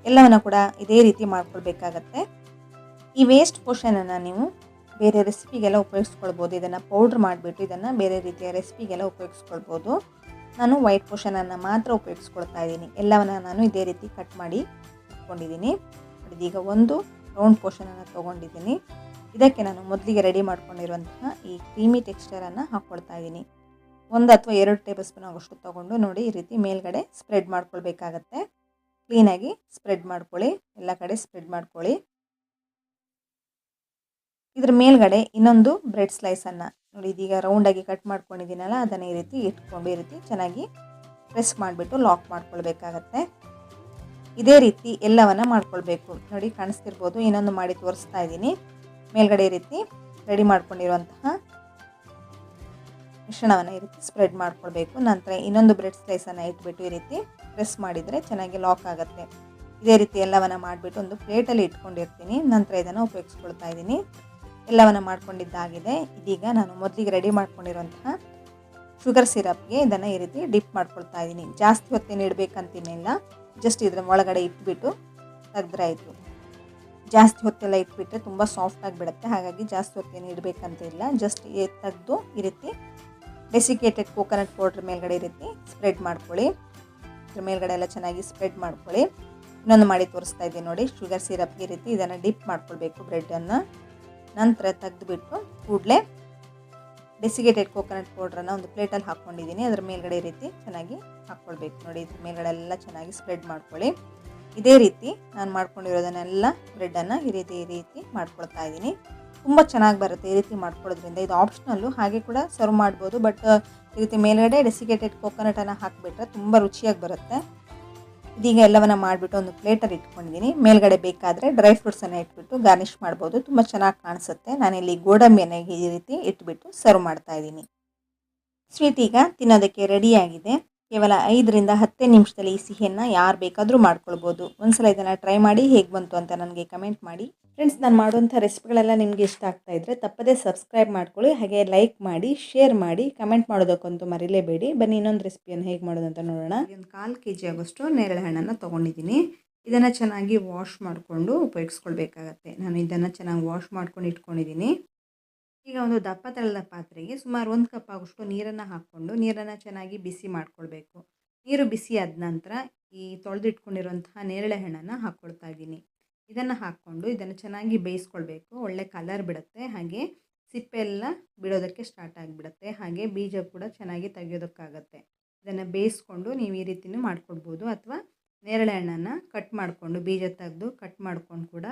ಎಲ್ಲವನ್ನು ಕೂಡ ಇದೇ ರೀತಿ ಮಾಡ್ಕೊಳ್ಬೇಕಾಗತ್ತೆ. ಈ ವೇಸ್ಟ್ ಪೋರ್ಷನನ್ನು ನೀವು ಬೇರೆ ರೆಸಿಪಿಗೆಲ್ಲ ಉಪಯೋಗಿಸ್ಕೊಳ್ಬೋದು. ಇದನ್ನು ಪೌಡ್ರ್ ಮಾಡಿಬಿಟ್ಟು ಇದನ್ನು ಬೇರೆ ರೀತಿಯ ರೆಸಿಪಿಗೆಲ್ಲ ಉಪಯೋಗಿಸ್ಕೊಳ್ಬೋದು. ನಾನು ವೈಟ್ ಪೋರ್ಷನನ್ನು ಮಾತ್ರ ಉಪಯೋಗಿಸ್ಕೊಳ್ತಾ ಇದ್ದೀನಿ. ಎಲ್ಲವನ್ನು ನಾನು ಇದೇ ರೀತಿ ಕಟ್ ಮಾಡಿ ಇಟ್ಕೊಂಡಿದ್ದೀನಿ. ಇದೀಗ ಒಂದು ರೌಂಡ್ ಪೋರ್ಷನನ್ನು ತೊಗೊಂಡಿದ್ದೀನಿ. ಇದಕ್ಕೆ ನಾನು ಮೊದಲಿಗೆ ರೆಡಿ ಮಾಡ್ಕೊಂಡಿರುವಂತಹ ಈ ಕ್ರೀಮಿ ಟೆಕ್ಸ್ಚರನ್ನು ಹಾಕ್ಕೊಳ್ತಾ ಇದ್ದೀನಿ. 1 ಅಥವಾ 2 ಟೇಬಲ್ ಸ್ಪೂನ್ ಆಗೋಷ್ಟು ತೊಗೊಂಡು ನೋಡಿ ಈ ರೀತಿ ಮೇಲ್ಗಡೆ ಸ್ಪ್ರೆಡ್ ಮಾಡ್ಕೊಳ್ಬೇಕಾಗತ್ತೆ. ಕ್ಲೀನಾಗಿ ಸ್ಪ್ರೆಡ್ ಮಾಡ್ಕೊಳ್ಳಿ, ಎಲ್ಲ ಕಡೆ ಸ್ಪ್ರೆಡ್ ಮಾಡ್ಕೊಳ್ಳಿ. ಇದ್ರ ಮೇಲ್ಗಡೆ ಇನ್ನೊಂದು ಬ್ರೆಡ್ ಸ್ಲೈಸನ್ನು ನೋಡಿ ಇದೀಗ ರೌಂಡಾಗಿ ಕಟ್ ಮಾಡ್ಕೊಂಡಿದ್ದೀನಲ್ಲ, ಅದನ್ನು ಈ ರೀತಿ ಇಟ್ಕೊಂಡು ಈ ರೀತಿ ಚೆನ್ನಾಗಿ ಪ್ರೆಸ್ ಮಾಡಿಬಿಟ್ಟು ಲಾಕ್ ಮಾಡ್ಕೊಳ್ಬೇಕಾಗತ್ತೆ. ಇದೇ ರೀತಿ ಎಲ್ಲವನ್ನು ಮಾಡ್ಕೊಳ್ಬೇಕು. ನೋಡಿ ಕಾಣಿಸ್ತಿರ್ಬೋದು, ಇನ್ನೊಂದು ಮಾಡಿ ತೋರಿಸ್ತಾ ಇದ್ದೀನಿ. ಮೇಲ್ಗಡೆ ಈ ರೀತಿ ರೆಡಿ ಮಾಡ್ಕೊಂಡಿರುವಂತಹ ಮಿಶ್ರಣವನ್ನು ಈ ರೀತಿ ಸ್ಪ್ರೆಡ್ ಮಾಡ್ಕೊಳ್ಬೇಕು. ನಂತರ ಇನ್ನೊಂದು ಬ್ರೆಡ್ ಸ್ಲೈಸನ್ನು ಇಟ್ಬಿಟ್ಟು ಈ ರೀತಿ ಪ್ರೆಸ್ ಮಾಡಿದರೆ ಚೆನ್ನಾಗಿ ಲಾಕ್ ಆಗುತ್ತೆ. ಇದೇ ರೀತಿ ಎಲ್ಲವನ್ನು ಮಾಡಿಬಿಟ್ಟು ಒಂದು ಪ್ಲೇಟಲ್ಲಿ ಇಟ್ಕೊಂಡಿರ್ತೀನಿ. ನಂತರ ಇದನ್ನು ಉಪಯೋಗಿಸ್ಕೊಳ್ತಾ ಇದ್ದೀನಿ. ಎಲ್ಲವನ್ನು ಮಾಡ್ಕೊಂಡಿದ್ದಾಗಿದೆ. ಇದೀಗ ನಾನು ಮೊದಲಿಗೆ ರೆಡಿ ಮಾಡ್ಕೊಂಡಿರುವಂತಹ ಶುಗರ್ ಸಿರಪ್ಗೆ ಇದನ್ನು ಈ ರೀತಿ ಡಿಪ್ ಮಾಡ್ಕೊಳ್ತಾ ಇದ್ದೀನಿ. ಜಾಸ್ತಿ ಹೊತ್ತೇನು ಇಡಬೇಕಂತೇನಿಲ್ಲ, ಜಸ್ಟ್ ಇದರ ಒಳಗಡೆ ಇಟ್ಬಿಟ್ಟು ತೆಗೆದ್ರೆ ಆಯಿತು. ಜಾಸ್ತಿ ಹೊತ್ತೆಲ್ಲ ಇಟ್ಬಿಟ್ರೆ ತುಂಬ ಸಾಫ್ಟಾಗಿ ಬಿಡುತ್ತೆ, ಹಾಗಾಗಿ ಜಾಸ್ತಿ ಹೊತ್ತೇನು ಇಡಬೇಕಂತ ಇಲ್ಲ. ಜಸ್ಟ್ ತೆಗೆದು ಈ ರೀತಿ ಡೆಸಿಕೇಟೆಡ್ ಕೋಕೋನಟ್ ಪೌಡ್ರ್ ಮೇಲ್ಗಡೆ ಈ ರೀತಿ ಸ್ಪ್ರೆಡ್ ಮಾಡ್ಕೊಳ್ಳಿ. ಇದ್ರ ಮೇಲ್ಗಡೆ ಎಲ್ಲ ಚೆನ್ನಾಗಿ ಸ್ಪ್ರೆಡ್ ಮಾಡ್ಕೊಳ್ಳಿ. ಇನ್ನೊಂದು ಮಾಡಿ ತೋರಿಸ್ತಾ ಇದ್ದೀನಿ ನೋಡಿ. ಶುಗರ್ ಸಿರಪ್ಗೆ ಈ ರೀತಿ ಇದನ್ನು ಡಿಪ್ ಮಾಡ್ಕೊಳ್ಬೇಕು ಬ್ರೆಡ್ಡನ್ನು. ನಂತರ ತೆಗೆದುಬಿಟ್ಟು ಕೂಡಲೇ ಡೆಸಿಕೇಟೆಡ್ ಕೋಕೋನಟ್ ಪೌಡ್ರನ್ನು ಒಂದು ಪ್ಲೇಟಲ್ಲಿ ಹಾಕ್ಕೊಂಡಿದ್ದೀನಿ. ಅದರ ಮೇಲ್ಗಡೆ ಈ ರೀತಿ ಚೆನ್ನಾಗಿ ಹಾಕ್ಕೊಳ್ಬೇಕು ನೋಡಿ. ಇದ್ರ ಮೇಲ್ಗಡೆ ಎಲ್ಲ ಚೆನ್ನಾಗಿ ಸ್ಪ್ರೆಡ್ ಮಾಡ್ಕೊಳ್ಳಿ. ಇದೇ ರೀತಿ ನಾನು ಮಾಡ್ಕೊಂಡಿರೋದನ್ನೆಲ್ಲ ಬ್ರೆಡ್ಡನ್ನು ಈ ರೀತಿ ಮಾಡ್ಕೊಳ್ತಾ ಇದ್ದೀನಿ. ತುಂಬ ಚೆನ್ನಾಗಿ ಬರುತ್ತೆ ಈ ರೀತಿ ಮಾಡ್ಕೊಳ್ಳೋದ್ರಿಂದ. ಇದು ಆಪ್ಷನಲ್ಲು, ಹಾಗೆ ಕೂಡ ಸರ್ವ್ ಮಾಡ್ಬೋದು. ಬಟ್ ಈ ರೀತಿ ಮೇಲ್ಗಡೆ ಡೆಸಿಕೇಟೆಡ್ ಕೋಕೋನಟನ್ನು ಹಾಕಿಬಿಟ್ರೆ ತುಂಬ ರುಚಿಯಾಗಿ ಬರುತ್ತೆ. ಇದೀಗ ಎಲ್ಲವನ್ನು ಮಾಡಿಬಿಟ್ಟು ಒಂದು ಪ್ಲೇಟಲ್ಲಿ ಇಟ್ಕೊಂಡಿದ್ದೀನಿ. ಮೇಲ್ಗಡೆ ಬೇಕಾದರೆ ಡ್ರೈ ಫ್ರೂಟ್ಸನ್ನು ಇಟ್ಬಿಟ್ಟು ಗಾರ್ನಿಷ್ ಮಾಡ್ಬೋದು, ತುಂಬ ಚೆನ್ನಾಗಿ ಕಾಣಿಸುತ್ತೆ. ನಾನಿಲ್ಲಿ ಗೋಡಂಬಿಯನ್ನು ಈ ರೀತಿ ಇಟ್ಬಿಟ್ಟು ಸರ್ವ್ ಮಾಡ್ತಾ ಇದ್ದೀನಿ. ಸ್ವೀಟ್ ಈಗ ತಿನ್ನೋದಕ್ಕೆ ರೆಡಿಯಾಗಿದೆ. ಕೇವಲ 5ರಿಂದ 10 ನಿಮಿಷದಲ್ಲಿ ಈ ಸಿಹಿಯನ್ನು ಯಾರು ಬೇಕಾದರೂ ಮಾಡ್ಕೊಳ್ಬೋದು. ಒಂದ್ಸಲ ಇದನ್ನು ಟ್ರೈ ಮಾಡಿ ಹೇಗೆ ಬಂತು ಅಂತ ನನಗೆ ಕಮೆಂಟ್ ಮಾಡಿ. ಫ್ರೆಂಡ್ಸ್, ನಾನು ಮಾಡುವಂಥ ರೆಸಿಪಿಗಳೆಲ್ಲ ನಿಮಗೆ ಇಷ್ಟ ಆಗ್ತಾ ಇದ್ದರೆ ತಪ್ಪದೇ ಸಬ್ಸ್ಕ್ರೈಬ್ ಮಾಡ್ಕೊಳ್ಳಿ, ಹಾಗೆ ಲೈಕ್ ಮಾಡಿ, ಶೇರ್ ಮಾಡಿ, ಕಮೆಂಟ್ ಮಾಡೋದಕ್ಕಂತೂ ಮರಿಲೇಬೇಡಿ. ಬನ್ನಿ ಇನ್ನೊಂದು ರೆಸಿಪಿಯನ್ನು ಹೇಗೆ ಮಾಡೋದು ಅಂತ ನೋಡೋಣ. ಒಂದು 1/4 kg ಆಗೋಷ್ಟು ನೇರಳೆ ಹಣ್ಣನ್ನು ತೊಗೊಂಡಿದ್ದೀನಿ. ಇದನ್ನು ಚೆನ್ನಾಗಿ ವಾಶ್ ಮಾಡಿಕೊಂಡು ಉಪಯೋಗಿಸ್ಕೊಳ್ಬೇಕಾಗತ್ತೆ. ನಾನು ಇದನ್ನು ಚೆನ್ನಾಗಿ ವಾಶ್ ಮಾಡ್ಕೊಂಡು ಇಟ್ಕೊಂಡಿದ್ದೀನಿ. ಈಗ ಒಂದು ದಪ್ಪ ತಳದ ಪಾತ್ರೆಗೆ ಸುಮಾರು 1 ಕಪ್ ಆಗೋಷ್ಟು ನೀರನ್ನು ಹಾಕ್ಕೊಂಡು ನೀರನ್ನು ಚೆನ್ನಾಗಿ ಬಿಸಿ ಮಾಡ್ಕೊಳ್ಬೇಕು. ನೀರು ಬಿಸಿ ಆದ ನಂತರ ಈ ತೊಳೆದಿಟ್ಕೊಂಡಿರುವಂತಹ ನೇರಳೆ ಹಣ್ಣನ್ನು ಹಾಕ್ಕೊಳ್ತಾ ಇದ್ದೀನಿ. ಇದನ್ನು ಹಾಕ್ಕೊಂಡು ಇದನ್ನು ಚೆನ್ನಾಗಿ ಬೇಯಿಸ್ಕೊಳ್ಬೇಕು. ಒಳ್ಳೆ ಕಲರ್ ಬಿಡುತ್ತೆ, ಹಾಗೆ ಸಿಪ್ಪೆ ಎಲ್ಲ ಬಿಡೋದಕ್ಕೆ ಸ್ಟಾರ್ಟ್ ಆಗಿಬಿಡುತ್ತೆ, ಹಾಗೆ ಬೀಜ ಕೂಡ ಚೆನ್ನಾಗಿ ತೆಗೆಯೋದಕ್ಕಾಗತ್ತೆ. ಇದನ್ನು ಬೇಯಿಸ್ಕೊಂಡು ನೀವು ಈ ರೀತಿಯೂ ಮಾಡ್ಕೊಳ್ಬೋದು, ಅಥವಾ ನೇರಳೆ ಹಣ್ಣನ್ನು ಕಟ್ ಮಾಡಿಕೊಂಡು ಬೀಜ ತೆಗೆದು ಕಟ್ ಮಾಡ್ಕೊಂಡು ಕೂಡ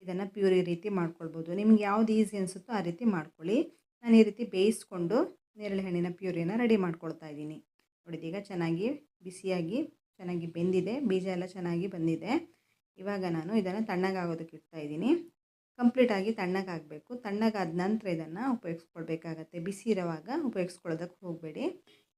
ಇದನ್ನು ಪ್ಯೂರಿ ರೀತಿ ಮಾಡ್ಕೊಳ್ಬೋದು. ನಿಮ್ಗೆ ಯಾವ್ದು ಈಸಿ ಅನಿಸುತ್ತೋ ಆ ರೀತಿ ಮಾಡ್ಕೊಳ್ಳಿ. ನಾನು ಈ ರೀತಿ ಬೇಯಿಸ್ಕೊಂಡು ನೇರಳೆ ಹಣ್ಣಿನ ಪ್ಯೂರಿನ ರೆಡಿ ಮಾಡ್ಕೊಳ್ತಾ ಇದ್ದೀನಿ. ನೋಡಿದೀಗ ಚೆನ್ನಾಗಿ ಬಿಸಿಯಾಗಿ ಚೆನ್ನಾಗಿ ಬೆಂದಿದೆ, ಬೀಜ ಎಲ್ಲ ಚೆನ್ನಾಗಿ ಬಂದಿದೆ. ಇವಾಗ ನಾನು ಇದನ್ನು ತಣ್ಣಗಾಗೋದಕ್ಕೆ ಇಡ್ತಾ ಇದ್ದೀನಿ. ಕಂಪ್ಲೀಟಾಗಿ ತಣ್ಣಗಾಗಬೇಕು. ತಣ್ಣಗಾದ ನಂತರ ಇದನ್ನು ಉಪಯೋಗಿಸ್ಕೊಳ್ಬೇಕಾಗತ್ತೆ. ಬಿಸಿ ಇರೋವಾಗ ಉಪಯೋಗಿಸ್ಕೊಳ್ಳೋದಕ್ಕೆ ಹೋಗಬೇಡಿ.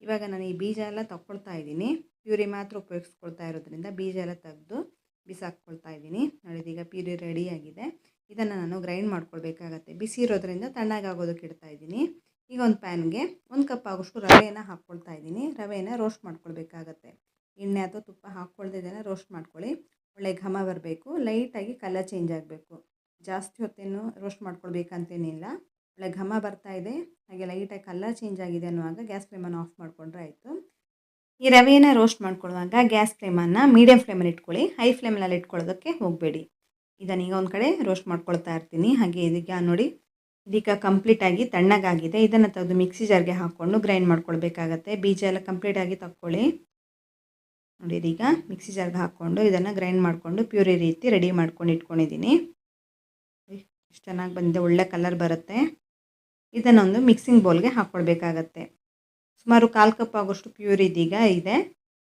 ಇವಾಗ ನಾನು ಈ ಬೀಜ ಎಲ್ಲ ತಗೊಳ್ತಾ ಇದ್ದೀನಿ. ಪ್ಯೂರಿ ಮಾತ್ರ ಉಪಯೋಗಿಸ್ಕೊಳ್ತಾ ಇರೋದ್ರಿಂದ ಬೀಜ ಎಲ್ಲ ತೆಗೆದು ಬಿಸಾಕ್ಕೊಳ್ತಾ ಇದ್ದೀನಿ. ನೋಡಿದೀಗ ಪ್ಯೂರಿ ರೆಡಿಯಾಗಿದೆ. ಇದನ್ನು ನಾನು ಗ್ರೈಂಡ್ ಮಾಡ್ಕೊಳ್ಬೇಕಾಗತ್ತೆ. ಬಿಸಿ ಇರೋದ್ರಿಂದ ತಣ್ಣಗಾಗೋದಕ್ಕೆ ಇಡ್ತಾ ಇದ್ದೀನಿ. ಈಗ ಒಂದು ಪ್ಯಾನ್ಗೆ 1 ಕಪ್ ಆಗೋಷ್ಟು ರವೆಯನ್ನು ಹಾಕ್ಕೊಳ್ತಾ ಇದ್ದೀನಿ. ರವೆಯನ್ನು ರೋಸ್ಟ್ ಮಾಡ್ಕೊಳ್ಬೇಕಾಗತ್ತೆ. ಎಣ್ಣೆ ಅಥವಾ ತುಪ್ಪ ಹಾಕ್ಕೊಳ್ದೆ ಇದನ್ನು ರೋಸ್ಟ್ ಮಾಡ್ಕೊಳ್ಳಿ. ಒಳ್ಳೆ ಘಮ ಬರಬೇಕು, ಲೈಟಾಗಿ ಕಲರ್ ಚೇಂಜ್ ಆಗಬೇಕು. ಜಾಸ್ತಿ ಹೊತ್ತೇನು ರೋಸ್ಟ್ ಮಾಡ್ಕೊಳ್ಬೇಕಂತೇನಿಲ್ಲ. ಒಳ್ಳೆ ಘಮ ಬರ್ತಾ ಇದೆ, ಹಾಗೆ ಲೈಟಾಗಿ ಕಲರ್ ಚೇಂಜ್ ಆಗಿದೆ ಅನ್ನುವಾಗ ಗ್ಯಾಸ್ ಫ್ಲೇಮನ್ನು ಆಫ್ ಮಾಡಿಕೊಂಡ್ರೆ ಆಯಿತು. ಈ ರವೆಯನ್ನು ರೋಸ್ಟ್ ಮಾಡ್ಕೊಳ್ಳುವಾಗ ಗ್ಯಾಸ್ ಫ್ಲೇಮನ್ನು ಮೀಡಿಯಮ್ ಫ್ಲೇಮಲ್ಲಿ ಇಟ್ಕೊಳ್ಳಿ, ಹೈ ಫ್ಲೇಮಲ್ಲಿ ಇಟ್ಕೊಳ್ಳೋದಕ್ಕೆ ಹೋಗಬೇಡಿ. ಇದನ್ನೀಗ ಒಂದು ಕಡೆ ರೋಸ್ಟ್ ಮಾಡ್ಕೊಳ್ತಾ ಇರ್ತೀನಿ. ಹಾಗೆ ಇದೀಗ ನೋಡಿ, ಇದೀಗ ಕಂಪ್ಲೀಟಾಗಿ ತಣ್ಣಗಾಗಿದೆ. ಇದನ್ನು ತೆಗೆದು ಮಿಕ್ಸಿ ಜಾರ್ಗೆ ಹಾಕ್ಕೊಂಡು ಗ್ರೈಂಡ್ ಮಾಡ್ಕೊಳ್ಬೇಕಾಗತ್ತೆ. ಬೀಜ ಎಲ್ಲ ಕಂಪ್ಲೀಟಾಗಿ ತಕ್ಕೊಳ್ಳಿ. ನೋಡಿ, ಇದೀಗ ಮಿಕ್ಸಿ ಜಾರ್ಗೆ ಹಾಕ್ಕೊಂಡು ಇದನ್ನು ಗ್ರೈಂಡ್ ಮಾಡಿಕೊಂಡು ಪ್ಯೂರಿ ರೀತಿ ರೆಡಿ ಮಾಡ್ಕೊಂಡು ಇಟ್ಕೊಂಡಿದ್ದೀನಿ. ಎಷ್ಟು ಚೆನ್ನಾಗಿ ಬಂದಿದೆ, ಒಳ್ಳೆ ಕಲರ್ ಬರುತ್ತೆ. ಇದನ್ನೊಂದು ಮಿಕ್ಸಿಂಗ್ ಬೌಲ್ಗೆ ಹಾಕ್ಕೊಳ್ಬೇಕಾಗತ್ತೆ. ಸುಮಾರು 1/4 ಕಪ್ ಆಗೋಷ್ಟು ಪ್ಯೂರಿ ಇದೀಗ ಇದೆ.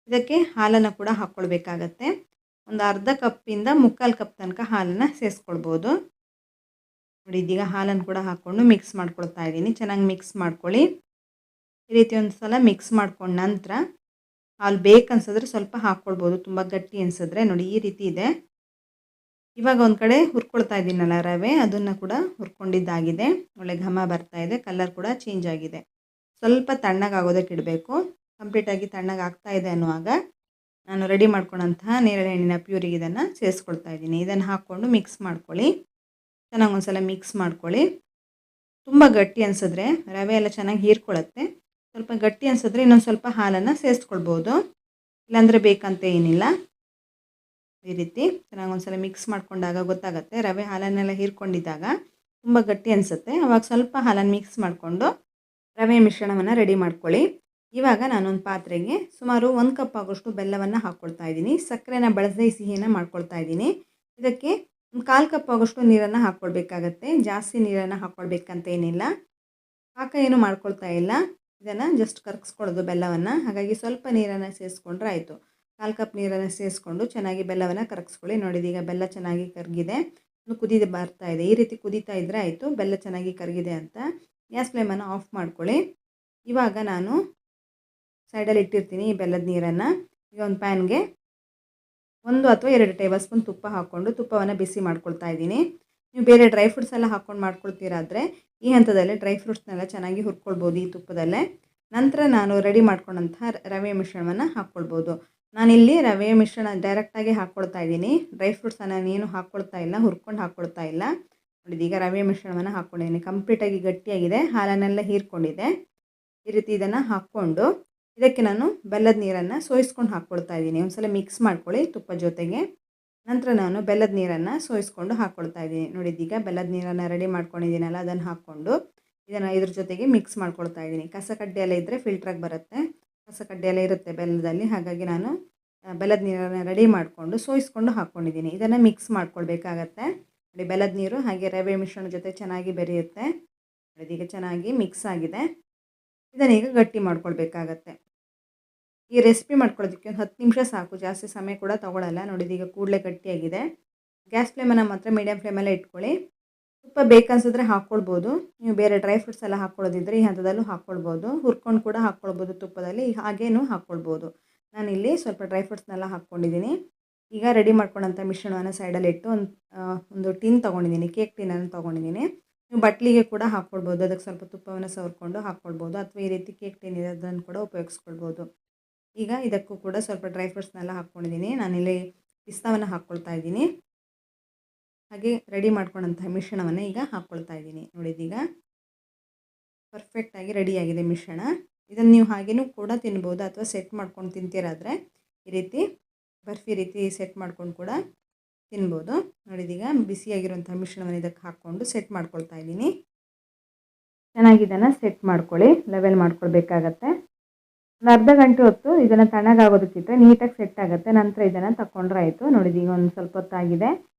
ಇದಕ್ಕೆ ಹಾಲನ್ನು ಕೂಡ ಹಾಕ್ಕೊಳ್ಬೇಕಾಗತ್ತೆ. ಒಂದು ಅರ್ಧ ಕಪ್ಪಿಂದ 3/4 ಕಪ್ ತನಕ ಹಾಲನ್ನು ಸೇರಿಸ್ಕೊಳ್ಬೋದು. ನೋಡಿ, ಇದೀಗ ಹಾಲನ್ನು ಕೂಡ ಹಾಕ್ಕೊಂಡು ಮಿಕ್ಸ್ ಮಾಡ್ಕೊಳ್ತಾ ಇದ್ದೀನಿ. ಚೆನ್ನಾಗಿ ಮಿಕ್ಸ್ ಮಾಡ್ಕೊಳ್ಳಿ. ಈ ರೀತಿ ಒಂದು ಸಲ ಮಿಕ್ಸ್ ಮಾಡ್ಕೊಂಡ ನಂತರ ಹಾಲು ಬೇಕನ್ಸಿದ್ರೆ ಸ್ವಲ್ಪ ಹಾಕ್ಕೊಳ್ಬೋದು, ತುಂಬ ಗಟ್ಟಿ ಅನಿಸಿದ್ರೆ. ನೋಡಿ, ಈ ರೀತಿ ಇದೆ. ಇವಾಗ ಒಂದು ಕಡೆ ಹುರ್ಕೊಳ್ತಾ ಇದ್ದೀನಲ್ಲ ರವೆ, ಅದನ್ನು ಕೂಡ ಹುರ್ಕೊಂಡಿದ್ದಾಗಿದೆ. ಒಳ್ಳೆ ಘಮ ಬರ್ತಾ ಇದೆ, ಕಲರ್ ಕೂಡ ಚೇಂಜ್ ಆಗಿದೆ. ಸ್ವಲ್ಪ ತಣ್ಣಗಾಗೋದಕ್ಕೆ ಇಡಬೇಕು. ಕಂಪ್ಲೀಟಾಗಿ ತಣ್ಣಗಾಗ್ತಾ ಇದೆ ಅನ್ನುವಾಗ ನಾನು ರೆಡಿ ಮಾಡ್ಕೊಂಡಂತಹ ನೇರಳೆ ಹಣ್ಣಿನ ಪ್ಯೂರಿಗೆ ಇದನ್ನು ಸೇರಿಸ್ಕೊಳ್ತಾ ಇದ್ದೀನಿ. ಇದನ್ನು ಹಾಕ್ಕೊಂಡು ಮಿಕ್ಸ್ ಮಾಡ್ಕೊಳ್ಳಿ. ಚೆನ್ನಾಗಿ ಒಂದು ಸಲ ಮಿಕ್ಸ್ ಮಾಡ್ಕೊಳ್ಳಿ. ತುಂಬ ಗಟ್ಟಿ ಅನಿಸಿದ್ರೆ ರವೆ ಎಲ್ಲ ಚೆನ್ನಾಗಿ ಹೀರ್ಕೊಳ್ಳುತ್ತೆ. ಸ್ವಲ್ಪ ಗಟ್ಟಿ ಅನಿಸಿದ್ರೆ ಇನ್ನೊಂದು ಸ್ವಲ್ಪ ಹಾಲನ್ನು ಸೇರಿಸ್ಕೊಳ್ಬೋದು, ಇಲ್ಲಾಂದರೆ ಬೇಕಂತ ಏನಿಲ್ಲ. ಈ ರೀತಿ ಚೆನ್ನಾಗಿ ಒಂದು ಸಲ ಮಿಕ್ಸ್ ಮಾಡ್ಕೊಂಡಾಗ ಗೊತ್ತಾಗುತ್ತೆ. ರವೆ ಹಾಲನ್ನೆಲ್ಲ ಹೀರ್ಕೊಂಡಿದ್ದಾಗ ತುಂಬ ಗಟ್ಟಿ ಅನಿಸುತ್ತೆ, ಅವಾಗ ಸ್ವಲ್ಪ ಹಾಲನ್ನು ಮಿಕ್ಸ್ ಮಾಡಿಕೊಂಡು ರವೆ ಮಿಶ್ರಣವನ್ನು ರೆಡಿ ಮಾಡ್ಕೊಳ್ಳಿ. ಇವಾಗ ನಾನೊಂದು ಪಾತ್ರೆಗೆ ಸುಮಾರು 1 ಕಪ್ ಆಗೋಷ್ಟು ಬೆಲ್ಲವನ್ನು ಹಾಕ್ಕೊಳ್ತಾ ಇದ್ದೀನಿ. ಸಕ್ಕರೆನ ಬಳಸದೆ ಈ ಸಿಹಿಯನ್ನು ಮಾಡ್ಕೊಳ್ತಾ ಇದ್ದೀನಿ. ಇದಕ್ಕೆ ಒಂದು 1/4 ಕಪ್ ಆಗೋಷ್ಟು ನೀರನ್ನು ಹಾಕ್ಕೊಳ್ಬೇಕಾಗತ್ತೆ. ಜಾಸ್ತಿ ನೀರನ್ನು ಹಾಕ್ಕೊಳ್ಬೇಕಂತ ಏನಿಲ್ಲ. ಪಾಕ ಏನು ಮಾಡ್ಕೊಳ್ತಾ ಇಲ್ಲ, ಇದನ್ನು ಜಸ್ಟ್ ಕರಗಿಸ್ಕೊಳ್ಳೋದು ಬೆಲ್ಲವನ್ನು. ಹಾಗಾಗಿ ಸ್ವಲ್ಪ ನೀರನ್ನು ಸೇರಿಸ್ಕೊಂಡ್ರೆ ಆಯಿತು. 1/4 ಕಪ್ ನೀರನ್ನು ಸೇರಿಸ್ಕೊಂಡು ಚೆನ್ನಾಗಿ ಬೆಲ್ಲವನ್ನು ಕರಗಿಸ್ಕೊಳ್ಳಿ. ನೋಡಿದೀಗ ಬೆಲ್ಲ ಚೆನ್ನಾಗಿ ಕರಗಿದೆ, ಕುದಿ ಬರ್ತಾ ಇದೆ. ಈ ರೀತಿ ಕುದೀತಾ ಇದ್ದರೆ ಆಯಿತು, ಬೆಲ್ಲ ಚೆನ್ನಾಗಿ ಕರಗಿದೆ ಅಂತ. ಗ್ಯಾಸ್ ಫ್ಲೇಮನ್ನು ಆಫ್ ಮಾಡ್ಕೊಳ್ಳಿ. ಇವಾಗ ನಾನು ಸೈಡಲ್ಲಿ ಇಟ್ಟಿರ್ತೀನಿ ಈ ಬೆಲ್ಲದ ನೀರನ್ನು. ಈಗ ಒಂದು ಪ್ಯಾನ್ಗೆ 1 ಅಥವಾ 2 ಟೇಬಲ್ ಸ್ಪೂನ್ ತುಪ್ಪ ಹಾಕ್ಕೊಂಡು ತುಪ್ಪವನ್ನು ಬಿಸಿ ಮಾಡ್ಕೊಳ್ತಾ ಇದ್ದೀನಿ. ನೀವು ಬೇರೆ ಡ್ರೈ ಫ್ರೂಟ್ಸ್ ಎಲ್ಲ ಹಾಕ್ಕೊಂಡು ಮಾಡ್ಕೊಳ್ತೀರಾದರೆ ಈ ಹಂತದಲ್ಲಿ ಡ್ರೈ ಫ್ರೂಟ್ಸ್ನೆಲ್ಲ ಚೆನ್ನಾಗಿ ಹುರ್ಕೊಳ್ಬೋದು ಈ ತುಪ್ಪದಲ್ಲೇ. ನಂತರ ನಾನು ರೆಡಿ ಮಾಡ್ಕೊಂಡಂತಹ ರವೆ ಮಿಶ್ರಣವನ್ನು ಹಾಕ್ಕೊಳ್ಬೋದು. ನಾನಿಲ್ಲಿ ರವೆ ಮಿಶ್ರಣ ಡೈರೆಕ್ಟಾಗಿ ಹಾಕ್ಕೊಳ್ತಾ ಇದ್ದೀನಿ. ಡ್ರೈ ಫ್ರೂಟ್ಸನ್ನು ಏನು ಹಾಕ್ಕೊಳ್ತಾ ಇಲ್ಲ, ಹುರ್ಕೊಂಡು ಹಾಕ್ಕೊಳ್ತಾ ಇಲ್ಲ. ನೋಡಿ ಈಗ ರವೆ ಮಿಶ್ರಣವನ್ನು ಹಾಕ್ಕೊಂಡಿದ್ದೀನಿ. ಕಂಪ್ಲೀಟಾಗಿ ಗಟ್ಟಿಯಾಗಿದೆ, ಹಾಲನ್ನೆಲ್ಲ ಹೀರ್ಕೊಂಡಿದೆ. ಈ ರೀತಿ ಇದನ್ನು ಹಾಕ್ಕೊಂಡು ಇದಕ್ಕೆ ನಾನು ಬೆಲ್ಲದ ನೀರನ್ನು ಸೋಯಿಸ್ಕೊಂಡು ಹಾಕ್ಕೊಳ್ತಾ ಇದ್ದೀನಿ. ಒಂದ್ಸಲ ಮಿಕ್ಸ್ ಮಾಡ್ಕೊಳ್ಳಿ ತುಪ್ಪ ಜೊತೆಗೆ. ನಂತರ ನಾನು ಬೆಲ್ಲದ ನೀರನ್ನು ಸೋಯಿಸ್ಕೊಂಡು ಹಾಕ್ಕೊಳ್ತಾ ಇದ್ದೀನಿ. ನೋಡಿ ಇದೀಗ ಬೆಲ್ಲದ ನೀರನ್ನು ರೆಡಿ ಮಾಡ್ಕೊಂಡಿದ್ದೀನಲ್ಲ, ಅದನ್ನು ಹಾಕ್ಕೊಂಡು ಇದನ್ನು ಇದ್ರ ಜೊತೆಗೆ ಮಿಕ್ಸ್ ಮಾಡ್ಕೊಳ್ತಾ ಇದ್ದೀನಿ. ಕಸಕಡ್ಡಿ ಎಲ್ಲ ಇದ್ದರೆ ಫಿಲ್ಟ್ರಾಗಿ ಬರುತ್ತೆ, ಕಸಕಡ್ಡಿ ಎಲ್ಲ ಇರುತ್ತೆ ಬೆಲ್ಲದಲ್ಲಿ. ಹಾಗಾಗಿ ನಾನು ಬೆಲ್ಲದ ನೀರನ್ನು ರೆಡಿ ಮಾಡಿಕೊಂಡು ಸೋಯಿಸ್ಕೊಂಡು ಹಾಕ್ಕೊಂಡಿದ್ದೀನಿ. ಇದನ್ನು ಮಿಕ್ಸ್ ಮಾಡ್ಕೊಳ್ಬೇಕಾಗತ್ತೆ. ನೋಡಿ ಬೆಲ್ಲದ ನೀರು ಹಾಗೆ ರವೆ ಮಿಶ್ರಣ ಜೊತೆ ಚೆನ್ನಾಗಿ ಬೆರೆಯುತ್ತೆ. ಇದೀಗ ಚೆನ್ನಾಗಿ ಮಿಕ್ಸ್ ಆಗಿದೆ. ಇದನ್ನೀಗ ಗಟ್ಟಿ ಮಾಡ್ಕೊಳ್ಬೇಕಾಗತ್ತೆ. ಈ ರೆಸಿಪಿ ಮಾಡ್ಕೊಳ್ಳೋದಕ್ಕೆ ಒಂದು 10 ನಿಮಿಷ ಸಾಕು, ಜಾಸ್ತಿ ಸಮಯ ಕೂಡ ತೊಗೊಳ್ಳಲ್ಲ. ನೋಡಿ ಇದೀಗ ಕೂಡಲೇ ಗಟ್ಟಿಯಾಗಿದೆ. ಗ್ಯಾಸ್ ಫ್ಲೇಮನ್ನು ಮಾತ್ರ ಮೀಡಿಯಮ್ ಫ್ಲೇಮಲ್ಲೇ ಇಟ್ಕೊಳ್ಳಿ. ತುಪ್ಪ ಬೇಕನ್ಸಿದ್ರೆ ಹಾಕ್ಕೊಳ್ಬೋದು. ನೀವು ಬೇರೆ ಡ್ರೈ ಫ್ರೂಟ್ಸ್ ಎಲ್ಲ ಹಾಕ್ಕೊಳ್ಳೋದಿದ್ರೆ ಈ ಹಂತದಲ್ಲೂ ಹಾಕ್ಕೊಳ್ಬೋದು. ಹುರ್ಕೊಂಡು ಕೂಡ ಹಾಕ್ಕೊಳ್ಬೋದು ತುಪ್ಪದಲ್ಲಿ, ಹಾಗೇನೂ ಹಾಕ್ಕೊಳ್ಬೋದು. ನಾನಿಲ್ಲಿ ಸ್ವಲ್ಪ ಡ್ರೈ ಫ್ರೂಟ್ಸ್ನೆಲ್ಲ ಹಾಕ್ಕೊಂಡಿದ್ದೀನಿ. ಈಗ ರೆಡಿ ಮಾಡ್ಕೊಂಡಂಥ ಮಿಶ್ರಣವನ್ನು ಸೈಡಲ್ಲಿ ಇಟ್ಟು ಒಂದು ಟಿನ್ ತೊಗೊಂಡಿದ್ದೀನಿ, ಕೇಕ್ ಟಿನ್ನನ್ನು ತೊಗೊಂಡಿದ್ದೀನಿ. ನೀವು ಬಟ್ಲಿಗೆ ಕೂಡ ಹಾಕ್ಕೊಳ್ಬೋದು. ಅದಕ್ಕೆ ಸ್ವಲ್ಪ ತುಪ್ಪವನ್ನು ಸವರ್ಕೊಂಡು ಹಾಕ್ಕೊಳ್ಬೋದು, ಅಥವಾ ಈ ರೀತಿ ಕೇಕ್ ಟಿನ್ ಇದೆ ಅದನ್ನು ಕೂಡ ಉಪಯೋಗಿಸ್ಕೊಳ್ಬೋದು. ಈಗ ಇದಕ್ಕೂ ಕೂಡ ಸ್ವಲ್ಪ ಡ್ರೈ ಫ್ರೂಟ್ಸ್ನೆಲ್ಲ ಹಾಕ್ಕೊಂಡಿದ್ದೀನಿ. ನಾನಿಲ್ಲಿ ಪಿಸ್ತಾವನ್ನು ಹಾಕ್ಕೊಳ್ತಾ ಇದ್ದೀನಿ. ಹಾಗೆ ರೆಡಿ ಮಾಡ್ಕೊಂಡಂತಹ ಮಿಶ್ರಣವನ್ನು ಈಗ ಹಾಕ್ಕೊಳ್ತಾ ಇದ್ದೀನಿ. ನೋಡಿದೀಗ ಪರ್ಫೆಕ್ಟಾಗಿ ರೆಡಿಯಾಗಿದೆ ಮಿಶ್ರಣ. ಇದನ್ನು ನೀವು ಹಾಗೇನೂ ಕೂಡ ತಿನ್ಬೋದು, ಅಥವಾ ಸೆಟ್ ಮಾಡ್ಕೊಂಡು ತಿಂತೀರಾದರೆ ಈ ರೀತಿ ಬರ್ಫಿ ರೀತಿ ಸೆಟ್ ಮಾಡ್ಕೊಂಡು ಕೂಡ ತಿನ್ಬೋದು. ನೋಡಿದೀಗ ಬಿಸಿಯಾಗಿರುವಂಥ ಮಿಶ್ರಣವನ್ನು ಇದಕ್ಕೆ ಹಾಕ್ಕೊಂಡು ಸೆಟ್ ಮಾಡ್ಕೊಳ್ತಾ ಇದ್ದೀನಿ. ಚೆನ್ನಾಗಿ ಇದನ್ನು ಸೆಟ್ ಮಾಡ್ಕೊಳ್ಳಿ, ಲೆವೆಲ್ ಮಾಡ್ಕೊಳ್ಬೇಕಾಗತ್ತೆ. ಒಂದು ಅರ್ಧ ಗಂಟೆ ಹೊತ್ತು ಇದನ್ನು ತಣ್ಣಗಾಗೋದಕ್ಕಿಟ್ಟರೆ ನೀಟಾಗಿ ಸೆಟ್ ಆಗುತ್ತೆ. ನಂತರ ಇದನ್ನು ತಗೊಂಡ್ರೆ ಆಯಿತು. ನೋಡಿದೀಗ ಒಂದು ಸ್ವಲ್ಪ ಹೊತ್ತಾಗಿದೆ,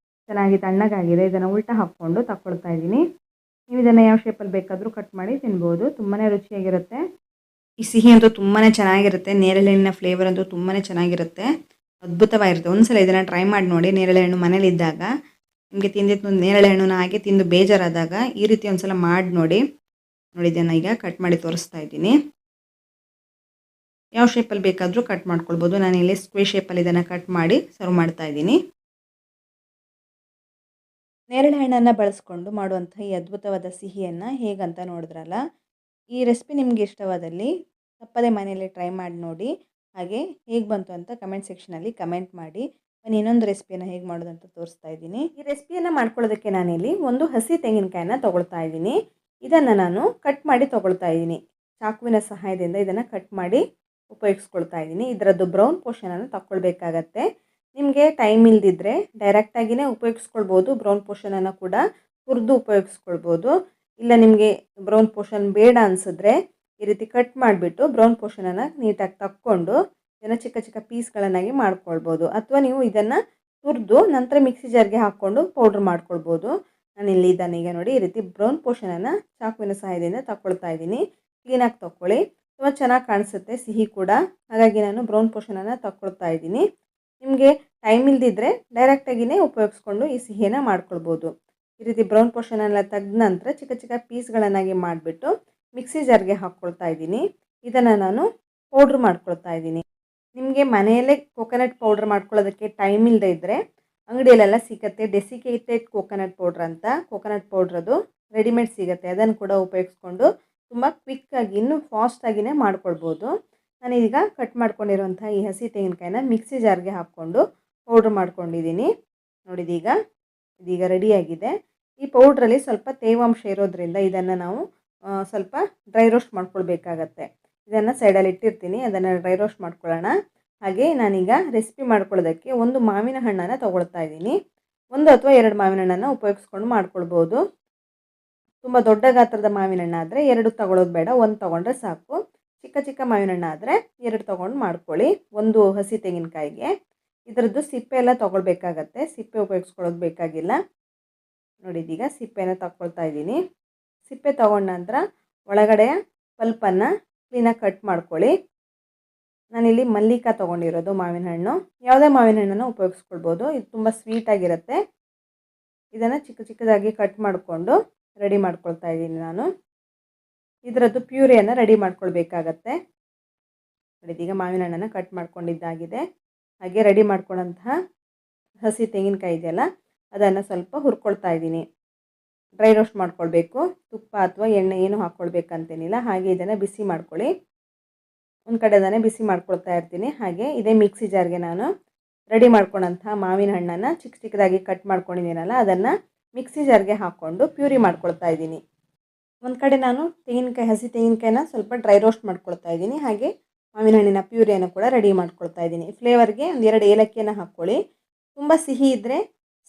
ಚೆನ್ನಾಗಿ ತಣ್ಣಗಾಗಿದೆ. ಇದನ್ನು ಉಲ್ಟಾ ಹಾಕ್ಕೊಂಡು ತಗೊಳ್ತಾ ಇದ್ದೀನಿ. ನೀವು ಇದನ್ನು ಯಾವ ಶೇಪಲ್ಲಿ ಬೇಕಾದರೂ ಕಟ್ ಮಾಡಿ ತಿನ್ಬೋದು. ತುಂಬಾ ರುಚಿಯಾಗಿರುತ್ತೆ. ಈ ಸಿಹಿ ಅಂತೂ ತುಂಬಾ ಚೆನ್ನಾಗಿರುತ್ತೆ. ನೇರಳೆ ಹಣ್ಣಿನ ಫ್ಲೇವರ್ ಅಂತೂ ತುಂಬಾ ಚೆನ್ನಾಗಿರುತ್ತೆ, ಅದ್ಭುತವಾಗಿರುತ್ತೆ. ಒಂದ್ಸಲ ಇದನ್ನು ಟ್ರೈ ಮಾಡಿ ನೋಡಿ. ನೇರಳೆ ಹಣ್ಣು ಮನೇಲಿದ್ದಾಗ ನಿಮಗೆ ತಿಂದಿದ್ದು ನೇರಳೆ ಹಣ್ಣನ್ನ ಹಾಗೆ ತಿಂದು ಬೇಜಾರಾದಾಗ ಈ ರೀತಿ ಒಂದ್ಸಲ ಮಾಡಿ ನೋಡಿ. ನೋಡಿ ಇದನ್ನು ಈಗ ಕಟ್ ಮಾಡಿ ತೋರಿಸ್ತಾ ಇದ್ದೀನಿ. ಯಾವ ಶೇಪಲ್ಲಿ ಬೇಕಾದರೂ ಕಟ್ ಮಾಡ್ಕೊಳ್ಬೋದು. ನಾನಿಲ್ಲಿ ಸ್ಕ್ವೇರ್ ಶೇಪಲ್ಲಿ ಇದನ್ನು ಕಟ್ ಮಾಡಿ ಸರ್ವ್ ಮಾಡ್ತಾ ಇದ್ದೀನಿ. ನೇರಳೆ ಹಣ್ಣನ್ನು ಬಳಸ್ಕೊಂಡು ಮಾಡುವಂಥ ಈ ಅದ್ಭುತವಾದ ಸಿಹಿಯನ್ನು ಹೇಗಂತ ನೋಡಿದ್ರಲ್ಲ. ಈ ರೆಸಿಪಿ ನಿಮಗೆ ಇಷ್ಟವಾದಲ್ಲಿ ತಪ್ಪದೆ ಮನೆಯಲ್ಲಿ ಟ್ರೈ ಮಾಡಿ ನೋಡಿ. ಹಾಗೆ ಹೇಗೆ ಬಂತು ಅಂತ ಕಮೆಂಟ್ ಸೆಕ್ಷನಲ್ಲಿ ಕಮೆಂಟ್ ಮಾಡಿ. ನಾನು ಇನ್ನೊಂದು ರೆಸಿಪಿಯನ್ನು ಹೇಗೆ ಮಾಡೋದಂತ ತೋರಿಸ್ತಾ ಇದ್ದೀನಿ. ಈ ರೆಸಿಪಿಯನ್ನು ಮಾಡ್ಕೊಳ್ಳೋದಕ್ಕೆ ನಾನಿಲ್ಲಿ ಒಂದು ಹಸಿ ತೆಂಗಿನಕಾಯಿನ ತೊಗೊಳ್ತಾ ಇದ್ದೀನಿ. ಇದನ್ನು ನಾನು ಕಟ್ ಮಾಡಿ ತೊಗೊಳ್ತಾ ಇದ್ದೀನಿ. ಚಾಕುವಿನ ಸಹಾಯದಿಂದ ಇದನ್ನು ಕಟ್ ಮಾಡಿ ಉಪಯೋಗಿಸ್ಕೊಳ್ತಾ ಇದ್ದೀನಿ. ಇದರದ್ದು ಬ್ರೌನ್ ಪೋರ್ಷನನ್ನು ತಗೊಳ್ಬೇಕಾಗತ್ತೆ. ನಿಮಗೆ ಟೈಮ್ ಇಲ್ದಿದ್ರೆ ಡೈರೆಕ್ಟಾಗಿಯೇ ಉಪಯೋಗಿಸ್ಕೊಳ್ಬೋದು. ಬ್ರೌನ್ ಪೋರ್ಷನನ್ನು ಕೂಡ ಹುರಿದು ಉಪಯೋಗಿಸ್ಕೊಳ್ಬೋದು. ಇಲ್ಲ ನಿಮಗೆ ಬ್ರೌನ್ ಪೋರ್ಷನ್ ಬೇಡ ಅನಿಸಿದ್ರೆ ಈ ರೀತಿ ಕಟ್ ಮಾಡಿಬಿಟ್ಟು ಬ್ರೌನ್ ಪೋರ್ಷನನ್ನು ನೀಟಾಗಿ ತಕ್ಕೊಂಡು ಇದನ್ನು ಚಿಕ್ಕ ಚಿಕ್ಕ ಪೀಸ್ಗಳನ್ನಾಗಿ ಮಾಡ್ಕೊಳ್ಬೋದು. ಅಥವಾ ನೀವು ಇದನ್ನು ಹುರಿದು ನಂತರ ಮಿಕ್ಸಿ ಜಾರ್ಗೆ ಹಾಕ್ಕೊಂಡು ಪೌಡ್ರ್ ಮಾಡ್ಕೊಳ್ಬೋದು. ನಾನಿಲ್ಲಿ ಇದನ್ನು ಈಗ ನೋಡಿ ಈ ರೀತಿ ಬ್ರೌನ್ ಪೋರ್ಷನನ್ನು ಚಾಕುವಿನ ಸಹಾಯದಿಂದ ತಗೊಳ್ತಾ ಇದ್ದೀನಿ. ಕ್ಲೀನಾಗಿ ತಗೊಳ್ಳಿ, ತುಂಬ ಚೆನ್ನಾಗಿ ಕಾಣಿಸುತ್ತೆ ಸಿಹಿ ಕೂಡ. ಹಾಗಾಗಿ ನಾನು ಬ್ರೌನ್ ಪೋರ್ಷನನ್ನು ತಗೊಳ್ತಾ ಇದ್ದೀನಿ. ನಿಮಗೆ ಟೈಮ್ ಇಲ್ದಿದ್ರೆ ಡೈರೆಕ್ಟಾಗಿಯೇ ಉಪಯೋಗಿಸ್ಕೊಂಡು ಈ ಸಿಹಿಯನ್ನು ಮಾಡ್ಕೊಳ್ಬೋದು. ಈ ರೀತಿ ಬ್ರೌನ್ ಪೋರ್ಷನೆಲ್ಲ ತೆಗೆದ ನಂತರ ಚಿಕ್ಕ ಚಿಕ್ಕ ಪೀಸ್ಗಳನ್ನಾಗಿ ಮಾಡಿಬಿಟ್ಟು ಮಿಕ್ಸಿ ಜಾರ್ಗೆ ಹಾಕ್ಕೊಳ್ತಾ ಇದ್ದೀನಿ. ಇದನ್ನು ನಾನು ಪೌಡ್ರ್ ಮಾಡ್ಕೊಳ್ತಾ ಇದ್ದೀನಿ. ನಿಮಗೆ ಮನೆಯಲ್ಲೇ ಕೋಕೋನಟ್ ಪೌಡ್ರ್ ಮಾಡ್ಕೊಳ್ಳೋದಕ್ಕೆ ಟೈಮ್ ಇಲ್ಲದೆ ಇದ್ದರೆ ಅಂಗಡಿಯಲ್ಲೆಲ್ಲ ಸಿಗುತ್ತೆ, ಡೆಸಿಕೇಟೆಡ್ ಕೋಕೋನಟ್ ಪೌಡ್ರ್ ಅಂತ. ಕೋಕೋನಟ್ ಪೌಡ್ರದು ರೆಡಿಮೇಡ್ ಸಿಗುತ್ತೆ, ಅದನ್ನು ಕೂಡ ಉಪಯೋಗಿಸ್ಕೊಂಡು ತುಂಬ ಕ್ವಿಕ್ಕಾಗಿ ಇನ್ನೂ ಫಾಸ್ಟಾಗಿಯೇ ಮಾಡ್ಕೊಳ್ಬೋದು. ನಾನೀಗ ಕಟ್ ಮಾಡ್ಕೊಂಡಿರುವಂಥ ಈ ಹಸಿ ತೆಂಗಿನಕಾಯಿನ ಮಿಕ್ಸಿ ಜಾರ್ಗೆ ಹಾಕ್ಕೊಂಡು ಪೌಡ್ರ್ ಮಾಡ್ಕೊಂಡಿದ್ದೀನಿ. ನೋಡಿದೀಗ ಇದೀಗ ರೆಡಿಯಾಗಿದೆ. ಈ ಪೌಡ್ರಲ್ಲಿ ಸ್ವಲ್ಪ ತೇವಾಂಶ ಇರೋದ್ರಿಂದ ಇದನ್ನು ನಾವು ಸ್ವಲ್ಪ ಡ್ರೈ ರೋಸ್ಟ್ ಮಾಡ್ಕೊಳ್ಬೇಕಾಗತ್ತೆ. ಇದನ್ನು ಸೈಡಲ್ಲಿ ಇಟ್ಟಿರ್ತೀನಿ, ಅದನ್ನು ಡ್ರೈ ರೋಸ್ಟ್ ಮಾಡ್ಕೊಳ್ಳೋಣ. ಹಾಗೆ ನಾನೀಗ ರೆಸಿಪಿ ಮಾಡ್ಕೊಳ್ಳೋದಕ್ಕೆ ಒಂದು ಮಾವಿನ ಹಣ್ಣನ್ನು ತೊಗೊಳ್ತಾ ಇದ್ದೀನಿ. 1 ಅಥವಾ 2 ಮಾವಿನ ಹಣ್ಣನ್ನು ಉಪಯೋಗಿಸ್ಕೊಂಡು ಮಾಡ್ಕೊಳ್ಬೋದು. ತುಂಬ ದೊಡ್ಡ ಗಾತ್ರದ ಮಾವಿನ ಹಣ್ಣಾದರೆ 2 ತೊಗೊಳ್ಳೋದು ಬೇಡ, 1 ತೊಗೊಂಡ್ರೆ ಸಾಕು. ಚಿಕ್ಕ ಚಿಕ್ಕ ಮಾವಿನ ಹಣ್ಣಾದರೆ 2 ತೊಗೊಂಡು ಮಾಡ್ಕೊಳ್ಳಿ. 1 ಹಸಿ ತೆಂಗಿನಕಾಯಿಗೆ ಇದರದ್ದು ಸಿಪ್ಪೆ ಎಲ್ಲ ತೊಗೊಳ್ಬೇಕಾಗತ್ತೆ, ಸಿಪ್ಪೆ ಉಪಯೋಗಿಸ್ಕೊಳ್ಳೋದು ಬೇಕಾಗಿಲ್ಲ. ನೋಡಿದೀಗ ಸಿಪ್ಪೆನ ತಗೊಳ್ತಾ ಇದ್ದೀನಿ. ಸಿಪ್ಪೆ ತೊಗೊಂಡ ನಂತರ ಒಳಗಡೆಯ ಪಲ್ಪನ್ನು ಕ್ಲೀನಾಗಿ ಕಟ್ ಮಾಡ್ಕೊಳ್ಳಿ. ನಾನಿಲ್ಲಿ ಮಲ್ಲಿಕ ತೊಗೊಂಡಿರೋದು ಮಾವಿನ ಹಣ್ಣು, ಯಾವುದೇ ಮಾವಿನ ಹಣ್ಣನ್ನು ಉಪಯೋಗಿಸ್ಕೊಳ್ಬೋದು. ಇದು ತುಂಬ ಸ್ವೀಟಾಗಿರುತ್ತೆ. ಇದನ್ನು ಚಿಕ್ಕ ಚಿಕ್ಕದಾಗಿ ಕಟ್ ಮಾಡಿಕೊಂಡು ರೆಡಿ ಮಾಡ್ಕೊಳ್ತಾ ಇದ್ದೀನಿ ನಾನು. ಇದರದ್ದು ಪ್ಯೂರಿಯನ್ನು ರೆಡಿ ಮಾಡ್ಕೊಳ್ಬೇಕಾಗತ್ತೆ. ನೋಡಿದೀಗ ಮಾವಿನ ಹಣ್ಣನ್ನು ಕಟ್ ಮಾಡ್ಕೊಂಡಿದ್ದಾಗಿದೆ. ಹಾಗೆ ರೆಡಿ ಮಾಡ್ಕೊಂಡಂತಹ ಹಸಿ ತೆಂಗಿನಕಾಯಿ ಇದೆಯಲ್ಲ ಅದನ್ನು ಸ್ವಲ್ಪ ಹುರ್ಕೊಳ್ತಾ ಇದ್ದೀನಿ. ಡ್ರೈ ರೋಸ್ಟ್ ಮಾಡ್ಕೊಳ್ಬೇಕು. ತುಪ್ಪ ಅಥವಾ ಎಣ್ಣೆ ಏನು ಹಾಕ್ಕೊಳ್ಬೇಕಂತೇನಿಲ್ಲ. ಹಾಗೆ ಇದನ್ನು ಬಿಸಿ ಮಾಡ್ಕೊಳ್ಳಿ. ಒಂದು ಕಡೆದಾನೆ ಬಿಸಿ ಮಾಡ್ಕೊಳ್ತಾ ಇರ್ತೀನಿ. ಹಾಗೆ ಇದೇ ಮಿಕ್ಸಿ ಜಾರ್ಗೆ ನಾನು ರೆಡಿ ಮಾಡ್ಕೊಂಡಂಥ ಮಾವಿನ ಹಣ್ಣನ್ನು ಚಿಕ್ಕ ಚಿಕ್ಕದಾಗಿ ಕಟ್ ಮಾಡ್ಕೊಂಡಿದ್ದೀನಲ್ಲ ಅದನ್ನು ಮಿಕ್ಸಿ ಜಾರ್ಗೆ ಹಾಕ್ಕೊಂಡು ಪ್ಯೂರಿ ಮಾಡ್ಕೊಳ್ತಾ ಇದ್ದೀನಿ. ಒಂದು ಕಡೆ ನಾನು ಹಸಿ ತೆಂಗಿನಕಾಯಿನ ಸ್ವಲ್ಪ ಡ್ರೈ ರೋಸ್ಟ್ ಮಾಡ್ಕೊಳ್ತಾ ಇದ್ದೀನಿ. ಹಾಗೆ ಮಾವಿನ ಹಣ್ಣಿನ ಪ್ಯೂರಿಯನ್ನು ಕೂಡ ರೆಡಿ ಮಾಡ್ಕೊಳ್ತಾ ಇದ್ದೀನಿ. ಫ್ಲೇವರ್ಗೆ ಒಂದು 2 ಏಲಕ್ಕಿಯನ್ನು ಹಾಕ್ಕೊಳ್ಳಿ. ತುಂಬ ಸಿಹಿ ಇದ್ದರೆ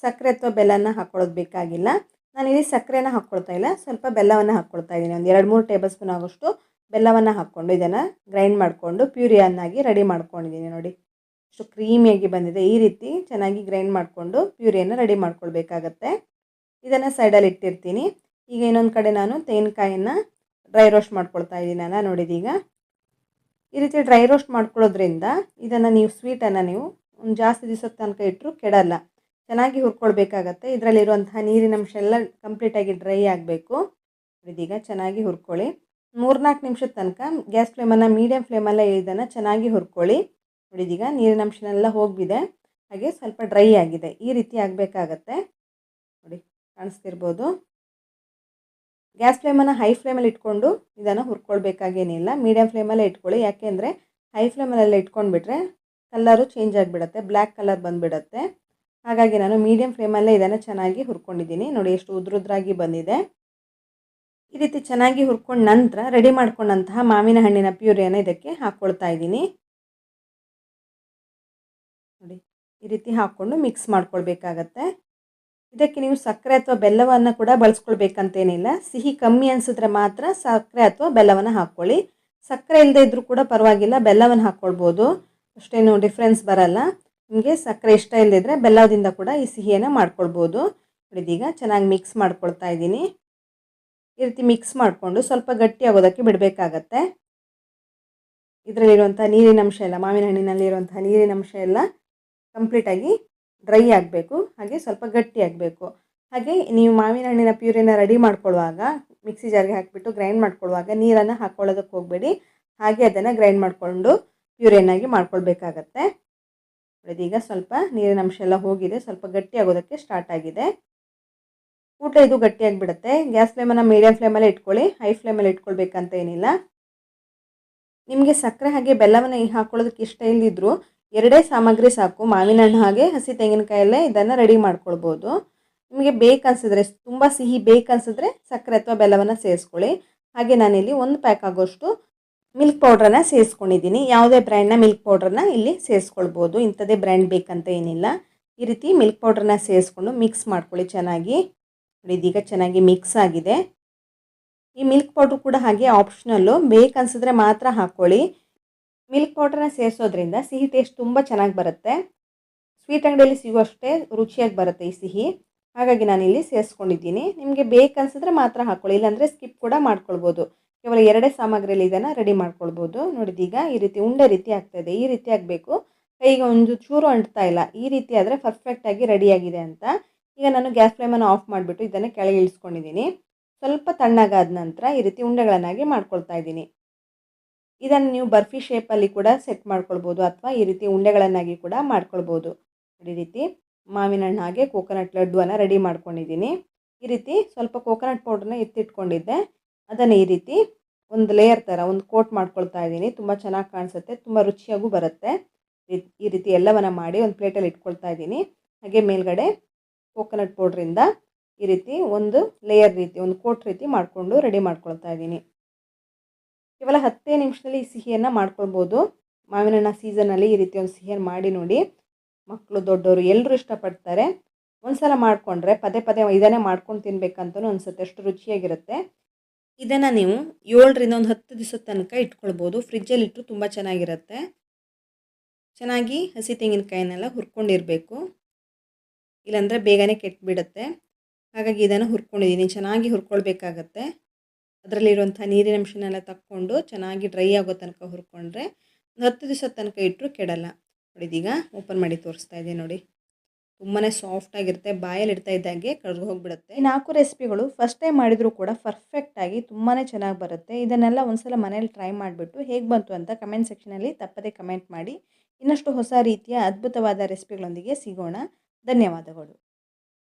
ಸಕ್ಕರೆ ಅಥವಾ ಬೆಲ್ಲನ ಹಾಕ್ಕೊಳ್ಳೋದು ಬೇಕಾಗಿಲ್ಲ. ನಾನಿಲ್ಲಿ ಸಕ್ಕರೆನ ಹಾಕ್ಕೊಳ್ತಾ ಇಲ್ಲ, ಸ್ವಲ್ಪ ಬೆಲ್ಲವನ್ನು ಹಾಕ್ಕೊಳ್ತಾ ಇದ್ದೀನಿ. ಒಂದು 2-3 ಟೇಬಲ್ ಸ್ಪೂನ್ ಆಗೋಷ್ಟು ಬೆಲ್ಲವನ್ನು ಹಾಕ್ಕೊಂಡು ಇದನ್ನು ಗ್ರೈಂಡ್ ಮಾಡಿಕೊಂಡು ಪ್ಯೂರಿಯನ್ನಾಗಿ ರೆಡಿ ಮಾಡ್ಕೊಂಡಿದ್ದೀನಿ. ನೋಡಿ ಎಷ್ಟು ಕ್ರೀಮಿಯಾಗಿ ಬಂದಿದೆ. ಈ ರೀತಿ ಚೆನ್ನಾಗಿ ಗ್ರೈಂಡ್ ಮಾಡಿಕೊಂಡು ಪ್ಯೂರಿಯನ್ನು ರೆಡಿ ಮಾಡ್ಕೊಳ್ಬೇಕಾಗತ್ತೆ. ಇದನ್ನು ಸೈಡಲ್ಲಿ ಇಟ್ಟಿರ್ತೀನಿ. ಈಗ ಇನ್ನೊಂದು ಕಡೆ ನಾನು ತೆಂಗಿನಕಾಯನ್ನು ಡ್ರೈ ರೋಸ್ಟ್ ಮಾಡ್ಕೊಳ್ತಾ ಇದ್ದೀನಲ್ಲ, ನೋಡಿದೀಗ ಈ ರೀತಿ ಡ್ರೈ ರೋಸ್ಟ್ ಮಾಡ್ಕೊಳ್ಳೋದ್ರಿಂದ ಇದನ್ನು ನೀವು ಸ್ವೀಟನ್ನು ನೀವು ಒಂದು ಜಾಸ್ತಿ ದಿವಸದ ತನಕ ಇಟ್ಟರು ಕೆಡಲ್ಲ. ಚೆನ್ನಾಗಿ ಹುರ್ಕೊಳ್ಬೇಕಾಗತ್ತೆ. ಇದರಲ್ಲಿರುವಂತಹ ನೀರಿನಂಶ ಎಲ್ಲ ಕಂಪ್ಲೀಟಾಗಿ ಡ್ರೈ ಆಗಬೇಕು. ಇದೀಗ ಚೆನ್ನಾಗಿ ಹುರ್ಕೊಳ್ಳಿ. 3-4 ನಿಮಿಷದ ತನಕ ಗ್ಯಾಸ್ ಫ್ಲೇಮನ್ನು ಮೀಡಿಯಮ್ ಫ್ಲೇಮಲ್ಲೇ ಇದನ್ನು ಚೆನ್ನಾಗಿ ಹುರ್ಕೊಳ್ಳಿ. ನೋಡಿದೀಗ ನೀರಿನಂಶನೆಲ್ಲ ಹೋಗಿದೆ, ಹಾಗೆ ಸ್ವಲ್ಪ ಡ್ರೈ ಆಗಿದೆ. ಈ ರೀತಿ ಆಗಬೇಕಾಗತ್ತೆ. ನೋಡಿ ಕಾಣಿಸ್ತಿರ್ಬೋದು. ಗ್ಯಾಸ್ ಫ್ಲೇಮನ್ನು ಹೈ ಫ್ಲೇಮಲ್ಲಿ ಇಟ್ಕೊಂಡು ಇದನ್ನು ಹುರ್ಕೊಳ್ಬೇಕಾಗೇನಿಲ್ಲ. ಮೀಡಿಯಮ್ ಫ್ಲೇಮಲ್ಲೇ ಇಟ್ಕೊಳ್ಳಿ. ಯಾಕೆಂದರೆ ಹೈ ಫ್ಲೇಮಲ್ಲೆಲ್ಲ ಇಟ್ಕೊಂಡ್ಬಿಟ್ರೆ ಕಲರು ಚೇಂಜ್ ಆಗಿಬಿಡುತ್ತೆ, ಬ್ಲ್ಯಾಕ್ ಕಲರ್ ಬಂದುಬಿಡುತ್ತೆ. ಹಾಗಾಗಿ ನಾನು ಮೀಡಿಯಮ್ ಫ್ಲೇಮಲ್ಲೇ ಇದನ್ನು ಚೆನ್ನಾಗಿ ಹುರ್ಕೊಂಡಿದ್ದೀನಿ. ನೋಡಿ ಎಷ್ಟು ಉದ್ರುದ್ರಾಗಿ ಬಂದಿದೆ. ಈ ರೀತಿ ಚೆನ್ನಾಗಿ ಹುರ್ಕೊಂಡು ನಂತರ ರೆಡಿ ಮಾಡ್ಕೊಂಡಂತಹ ಮಾವಿನ ಹಣ್ಣಿನ ಪ್ಯೂರಿಯನ್ನು ಇದಕ್ಕೆ ಹಾಕ್ಕೊಳ್ತಾ ಇದ್ದೀನಿ. ನೋಡಿ ಈ ರೀತಿ ಹಾಕ್ಕೊಂಡು ಮಿಕ್ಸ್ ಮಾಡ್ಕೊಳ್ಬೇಕಾಗತ್ತೆ. ಇದಕ್ಕೆ ನೀವು ಸಕ್ಕರೆ ಅಥವಾ ಬೆಲ್ಲವನ್ನು ಕೂಡ ಬಳಸ್ಕೊಳ್ಬೇಕಂತೇನಿಲ್ಲ. ಸಿಹಿ ಕಮ್ಮಿ ಅನಿಸಿದ್ರೆ ಮಾತ್ರ ಸಕ್ಕರೆ ಅಥವಾ ಬೆಲ್ಲವನ್ನು ಹಾಕ್ಕೊಳ್ಳಿ. ಸಕ್ಕರೆ ಇಲ್ಲದೆ ಇದ್ದರೂ ಕೂಡ ಪರವಾಗಿಲ್ಲ, ಬೆಲ್ಲವನ್ನು ಹಾಕ್ಕೊಳ್ಬೋದು, ಅಷ್ಟೇನು ಡಿಫ್ರೆನ್ಸ್ ಬರಲ್ಲ. ನಿಮಗೆ ಸಕ್ಕರೆ ಇಷ್ಟ ಇಲ್ಲದಿದ್ದರೆ ಬೆಲ್ಲದಿಂದ ಕೂಡ ಈ ಸಿಹಿಯನ್ನು ಮಾಡ್ಕೊಳ್ಬೋದು. ಇದೀಗ ಚೆನ್ನಾಗಿ ಮಿಕ್ಸ್ ಮಾಡ್ಕೊಳ್ತಾ ಇದ್ದೀನಿ. ಈ ರೀತಿ ಮಿಕ್ಸ್ ಮಾಡಿಕೊಂಡು ಸ್ವಲ್ಪ ಗಟ್ಟಿ ಆಗೋದಕ್ಕೆ ಬಿಡಬೇಕಾಗತ್ತೆ. ಇದರಲ್ಲಿರುವಂಥ ನೀರಿನಂಶ ಎಲ್ಲ, ಮಾವಿನ ಹಣ್ಣಿನಲ್ಲಿರುವಂಥ ನೀರಿನಂಶ ಎಲ್ಲ ಕಂಪ್ಲೀಟಾಗಿ ಡ್ರೈ ಆಗಬೇಕು, ಹಾಗೆ ಸ್ವಲ್ಪ ಗಟ್ಟಿ ಆಗಬೇಕು. ಹಾಗೆ ನೀವು ಮಾವಿನ ಹಣ್ಣಿನ ಪ್ಯೂರಿನ ರೆಡಿ ಮಾಡ್ಕೊಳ್ಳುವಾಗ ಮಿಕ್ಸಿ ಜಾರ್ಗೆ ಹಾಕಿಬಿಟ್ಟು ಗ್ರೈಂಡ್ ಮಾಡ್ಕೊಳ್ಳುವಾಗ ನೀರನ್ನು ಹಾಕ್ಕೊಳ್ಳೋದಕ್ಕೆ ಹೋಗಬೇಡಿ. ಹಾಗೆ ಅದನ್ನು ಗ್ರೈಂಡ್ ಮಾಡಿಕೊಂಡು ಪ್ಯೂರಿಯನ್ನಾಗಿ ಮಾಡ್ಕೊಳ್ಬೇಕಾಗತ್ತೆ. ಇದೀಗ ಸ್ವಲ್ಪ ನೀರಿನ ಅಂಶ ಎಲ್ಲ ಹೋಗಿದೆ, ಸ್ವಲ್ಪ ಗಟ್ಟಿ ಆಗೋದಕ್ಕೆ ಸ್ಟಾರ್ಟ್ ಆಗಿದೆ. ಊಟ ಇದು ಗಟ್ಟಿಯಾಗಿಬಿಡುತ್ತೆ. ಗ್ಯಾಸ್ ಫ್ಲೇಮನ್ನು ಮೀಡಿಯಮ್ ಫ್ಲೇಮಲ್ಲೇ ಇಟ್ಕೊಳ್ಳಿ, ಹೈ ಫ್ಲೇಮಲ್ಲಿ ಇಟ್ಕೊಳ್ಬೇಕಂತ ಏನಿಲ್ಲ. ನಿಮಗೆ ಸಕ್ಕರೆ ಹಾಗೆ ಬೆಲ್ಲವನ್ನು ಹಾಕ್ಕೊಳ್ಳೋದಕ್ಕೆ ಇಷ್ಟ ಇಲ್ಲದಿದ್ದರೂ 2 ಸಾಮಗ್ರಿ ಸಾಕು. ಮಾವಿನ ಹಣ್ಣು ಹಾಗೆ ಹಸಿ ತೆಂಗಿನಕಾಯಲ್ಲೇ ಇದನ್ನು ರೆಡಿ ಮಾಡ್ಕೊಳ್ಬೋದು. ನಿಮಗೆ ಬೇಕನ್ಸಿದ್ರೆ, ತುಂಬ ಸಿಹಿ ಬೇಕನ್ಸಿದ್ರೆ ಸಕ್ಕರೆ ಅಥವಾ ಬೆಲ್ಲವನ್ನು ಸೇರಿಸ್ಕೊಳ್ಳಿ. ಹಾಗೆ ನಾನಿಲ್ಲಿ 1 ಪ್ಯಾಕ್ ಆಗೋಷ್ಟು ಮಿಲ್ಕ್ ಪೌಡ್ರನ್ನು ಸೇರಿಸ್ಕೊಂಡಿದ್ದೀನಿ. ಯಾವುದೇ ಬ್ರ್ಯಾಂಡ್ನ ಮಿಲ್ಕ್ ಪೌಡ್ರನ್ನ ಇಲ್ಲಿ ಸೇರಿಸ್ಕೊಳ್ಬೋದು, ಇಂಥದ್ದೇ ಬ್ರ್ಯಾಂಡ್ ಬೇಕಂತ ಏನಿಲ್ಲ. ಈ ರೀತಿ ಮಿಲ್ಕ್ ಪೌಡ್ರನ್ನ ಸೇರಿಸ್ಕೊಂಡು ಮಿಕ್ಸ್ ಮಾಡ್ಕೊಳ್ಳಿ ಚೆನ್ನಾಗಿ. ಇದೀಗ ಚೆನ್ನಾಗಿ ಮಿಕ್ಸ್ ಆಗಿದೆ. ಈ ಮಿಲ್ಕ್ ಪೌಡ್ರ್ ಕೂಡ ಹಾಗೆ ಆಪ್ಷನಲ್ಲು, ಬೇಕನ್ಸಿದ್ರೆ ಮಾತ್ರ ಹಾಕ್ಕೊಳ್ಳಿ. ಮಿಲ್ಕ್ ಪೌಡ್ರನ್ನ ಸೇರಿಸೋದ್ರಿಂದ ಸಿಹಿ ಟೇಸ್ಟ್ ತುಂಬ ಚೆನ್ನಾಗಿ ಬರುತ್ತೆ. ಸ್ವೀಟ್ ಅಂಗಡಿಯಲ್ಲಿ ಸಿಗುವಷ್ಟೇ ರುಚಿಯಾಗಿ ಬರುತ್ತೆ ಈ ಸಿಹಿ. ಹಾಗಾಗಿ ನಾನಿಲ್ಲಿ ಸೇರಿಸ್ಕೊಂಡಿದ್ದೀನಿ. ನಿಮಗೆ ಬೇಕನ್ಸಿದ್ರೆ ಮಾತ್ರ ಹಾಕ್ಕೊಳ್ಳಿ, ಇಲ್ಲಾಂದರೆ ಸ್ಕಿಪ್ ಕೂಡ ಮಾಡ್ಕೊಳ್ಬೋದು. ಕೇವಲ 2 ಸಾಮಗ್ರಿಯಲ್ಲಿ ಇದನ್ನು ರೆಡಿ ಮಾಡ್ಕೊಳ್ಬೋದು. ನೋಡಿದೀಗ ಈ ರೀತಿ ಉಂಡೆ ರೀತಿ ಆಗ್ತಾಯಿದೆ. ಈ ರೀತಿ ಆಗಬೇಕು, ಕೈಗೆ ಒಂದು ಚೂರು ಅಂಟ್ತಾ ಇಲ್ಲ. ಈ ರೀತಿ ಆದರೆ ಪರ್ಫೆಕ್ಟಾಗಿ ರೆಡಿಯಾಗಿದೆ ಅಂತ. ಈಗ ನಾನು ಗ್ಯಾಸ್ ಫ್ಲೇಮನ್ನು ಆಫ್ ಮಾಡಿಬಿಟ್ಟು ಇದನ್ನು ಕೆಳಗೆ ಇಳಿಸ್ಕೊಂಡಿದ್ದೀನಿ. ಸ್ವಲ್ಪ ತಣ್ಣಗಾದ ನಂತರ ಈ ರೀತಿ ಉಂಡೆಗಳನ್ನಾಗಿ ಮಾಡ್ಕೊಳ್ತಾ ಇದ್ದೀನಿ. ಇದನ್ನು ನೀವು ಬರ್ಫಿ ಶೇಪಲ್ಲಿ ಕೂಡ ಸೆಟ್ ಮಾಡ್ಕೊಳ್ಬೋದು, ಅಥವಾ ಈ ರೀತಿ ಉಂಡೆಗಳನ್ನಾಗಿ ಕೂಡ ಮಾಡ್ಕೊಳ್ಬೋದು. ಈ ರೀತಿ ಮಾವಿನ ಹಣ್ಣು ಹಾಗೆ ಕೋಕೋನಟ್ ಲಡ್ಡುವನ್ನು ರೆಡಿ ಮಾಡ್ಕೊಂಡಿದ್ದೀನಿ. ಈ ರೀತಿ ಸ್ವಲ್ಪ ಕೋಕೋನಟ್ ಪೌಡ್ರನ್ನ ಎತ್ತಿಟ್ಕೊಂಡಿದ್ದೆ, ಅದನ್ನು ಈ ರೀತಿ ಒಂದು ಲೇಯರ್ ಥರ ಒಂದು ಕೋಟ್ ಮಾಡ್ಕೊಳ್ತಾ ಇದ್ದೀನಿ. ತುಂಬ ಚೆನ್ನಾಗಿ ಕಾಣಿಸುತ್ತೆ, ತುಂಬ ರುಚಿಯಾಗೂ ಬರುತ್ತೆ. ಈ ರೀತಿ ಎಲ್ಲವನ್ನು ಮಾಡಿ ಒಂದು ಪ್ಲೇಟಲ್ಲಿ ಇಟ್ಕೊಳ್ತಾ ಇದ್ದೀನಿ. ಹಾಗೆ ಮೇಲ್ಗಡೆ ಕೋಕೋನಟ್ ಪೌಡ್ರಿಂದ ಈ ರೀತಿ ಒಂದು ಲೇಯರ್ ರೀತಿ, ಒಂದು ಕೋಟ್ ರೀತಿ ಮಾಡಿಕೊಂಡು ರೆಡಿ ಮಾಡ್ಕೊಳ್ತಾ ಇದ್ದೀನಿ. ಕೇವಲ 10 ನಿಮಿಷದಲ್ಲಿ ಈ ಸಿಹಿಯನ್ನು ಮಾಡ್ಕೊಳ್ಬೋದು. ಮಾವಿನ ಹಣ್ಣಿನ ಸೀಸನಲ್ಲಿ ಈ ರೀತಿ ಒಂದು ಸಿಹಿಯನ್ನು ಮಾಡಿ ನೋಡಿ. ಮಕ್ಕಳು ದೊಡ್ಡವರು ಎಲ್ಲರೂ ಇಷ್ಟಪಡ್ತಾರೆ. ಒಂದು ಸಲ ಮಾಡಿಕೊಂಡ್ರೆ ಪದೇ ಪದೇ ಇದನ್ನೇ ಮಾಡ್ಕೊಂಡು ತಿನ್ನಬೇಕಂತಲೂ ಅನಿಸುತ್ತೆ, ಅಷ್ಟು ರುಚಿಯಾಗಿರುತ್ತೆ. ಇದನ್ನು ನೀವು 7ರಿಂದ ಒಂದು 10 ದಿವಸದ ತನಕ ಇಟ್ಕೊಳ್ಬೋದು. ಫ್ರಿಜ್ಜಲ್ಲಿ ಇಟ್ಟರು ತುಂಬ ಚೆನ್ನಾಗಿರುತ್ತೆ. ಚೆನ್ನಾಗಿ ಹಸಿ ತೆಂಗಿನಕಾಯಿನೆಲ್ಲ ಹುರ್ಕೊಂಡಿರಬೇಕು, ಇಲ್ಲಾಂದರೆ ಬೇಗನೆ ಕೆಟ್ಟುಬಿಡುತ್ತೆ. ಹಾಗಾಗಿ ಇದನ್ನು ಹುರ್ಕೊಂಡಿದ್ದೀನಿ. ಚೆನ್ನಾಗಿ ಹುರ್ಕೊಳ್ಬೇಕಾಗತ್ತೆ. ಅದರಲ್ಲಿರುವಂಥ ನೀರಿನಂಶನೆಲ್ಲ ತಕ್ಕೊಂಡು ಚೆನ್ನಾಗಿ ಡ್ರೈ ಆಗೋ ತನಕ ಹುರ್ಕೊಂಡ್ರೆ ಒಂದು 10 ದಿವಸದ ತನಕ ಇಟ್ಟರು ಕೆಡಲ್ಲ. ನೋಡಿ, ಇದೀಗ ಓಪನ್ ಮಾಡಿ ತೋರಿಸ್ತಾ ಇದ್ದೀನಿ ನೋಡಿ. ತುಂಬಾ ಸಾಫ್ಟಾಗಿರುತ್ತೆ, ಬಾಯಲ್ಲಿ ಇಡ್ತಾ ಇದ್ದಾಗೆ ಕರಗಿ ಹೋಗಿಬಿಡುತ್ತೆ. ಈ 4 ರೆಸಿಪಿಗಳು ಫಸ್ಟ್ ಟೈಮ್ ಮಾಡಿದರೂ ಕೂಡ ಪರ್ಫೆಕ್ಟಾಗಿ ತುಂಬಾ ಚೆನ್ನಾಗಿ ಬರುತ್ತೆ. ಇದನ್ನೆಲ್ಲ ಒಂದ್ಸಲ ಮನೇಲಿ ಟ್ರೈ ಮಾಡಿಬಿಟ್ಟು ಹೇಗೆ ಬಂತು ಅಂತ ಕಮೆಂಟ್ ಸೆಕ್ಷನಲ್ಲಿ ತಪ್ಪದೇ ಕಮೆಂಟ್ ಮಾಡಿ. ಇನ್ನಷ್ಟು ಹೊಸ ರೀತಿಯ ಅದ್ಭುತವಾದ ರೆಸಿಪಿಗಳೊಂದಿಗೆ ಸಿಗೋಣ. ಧನ್ಯವಾದಗಳು.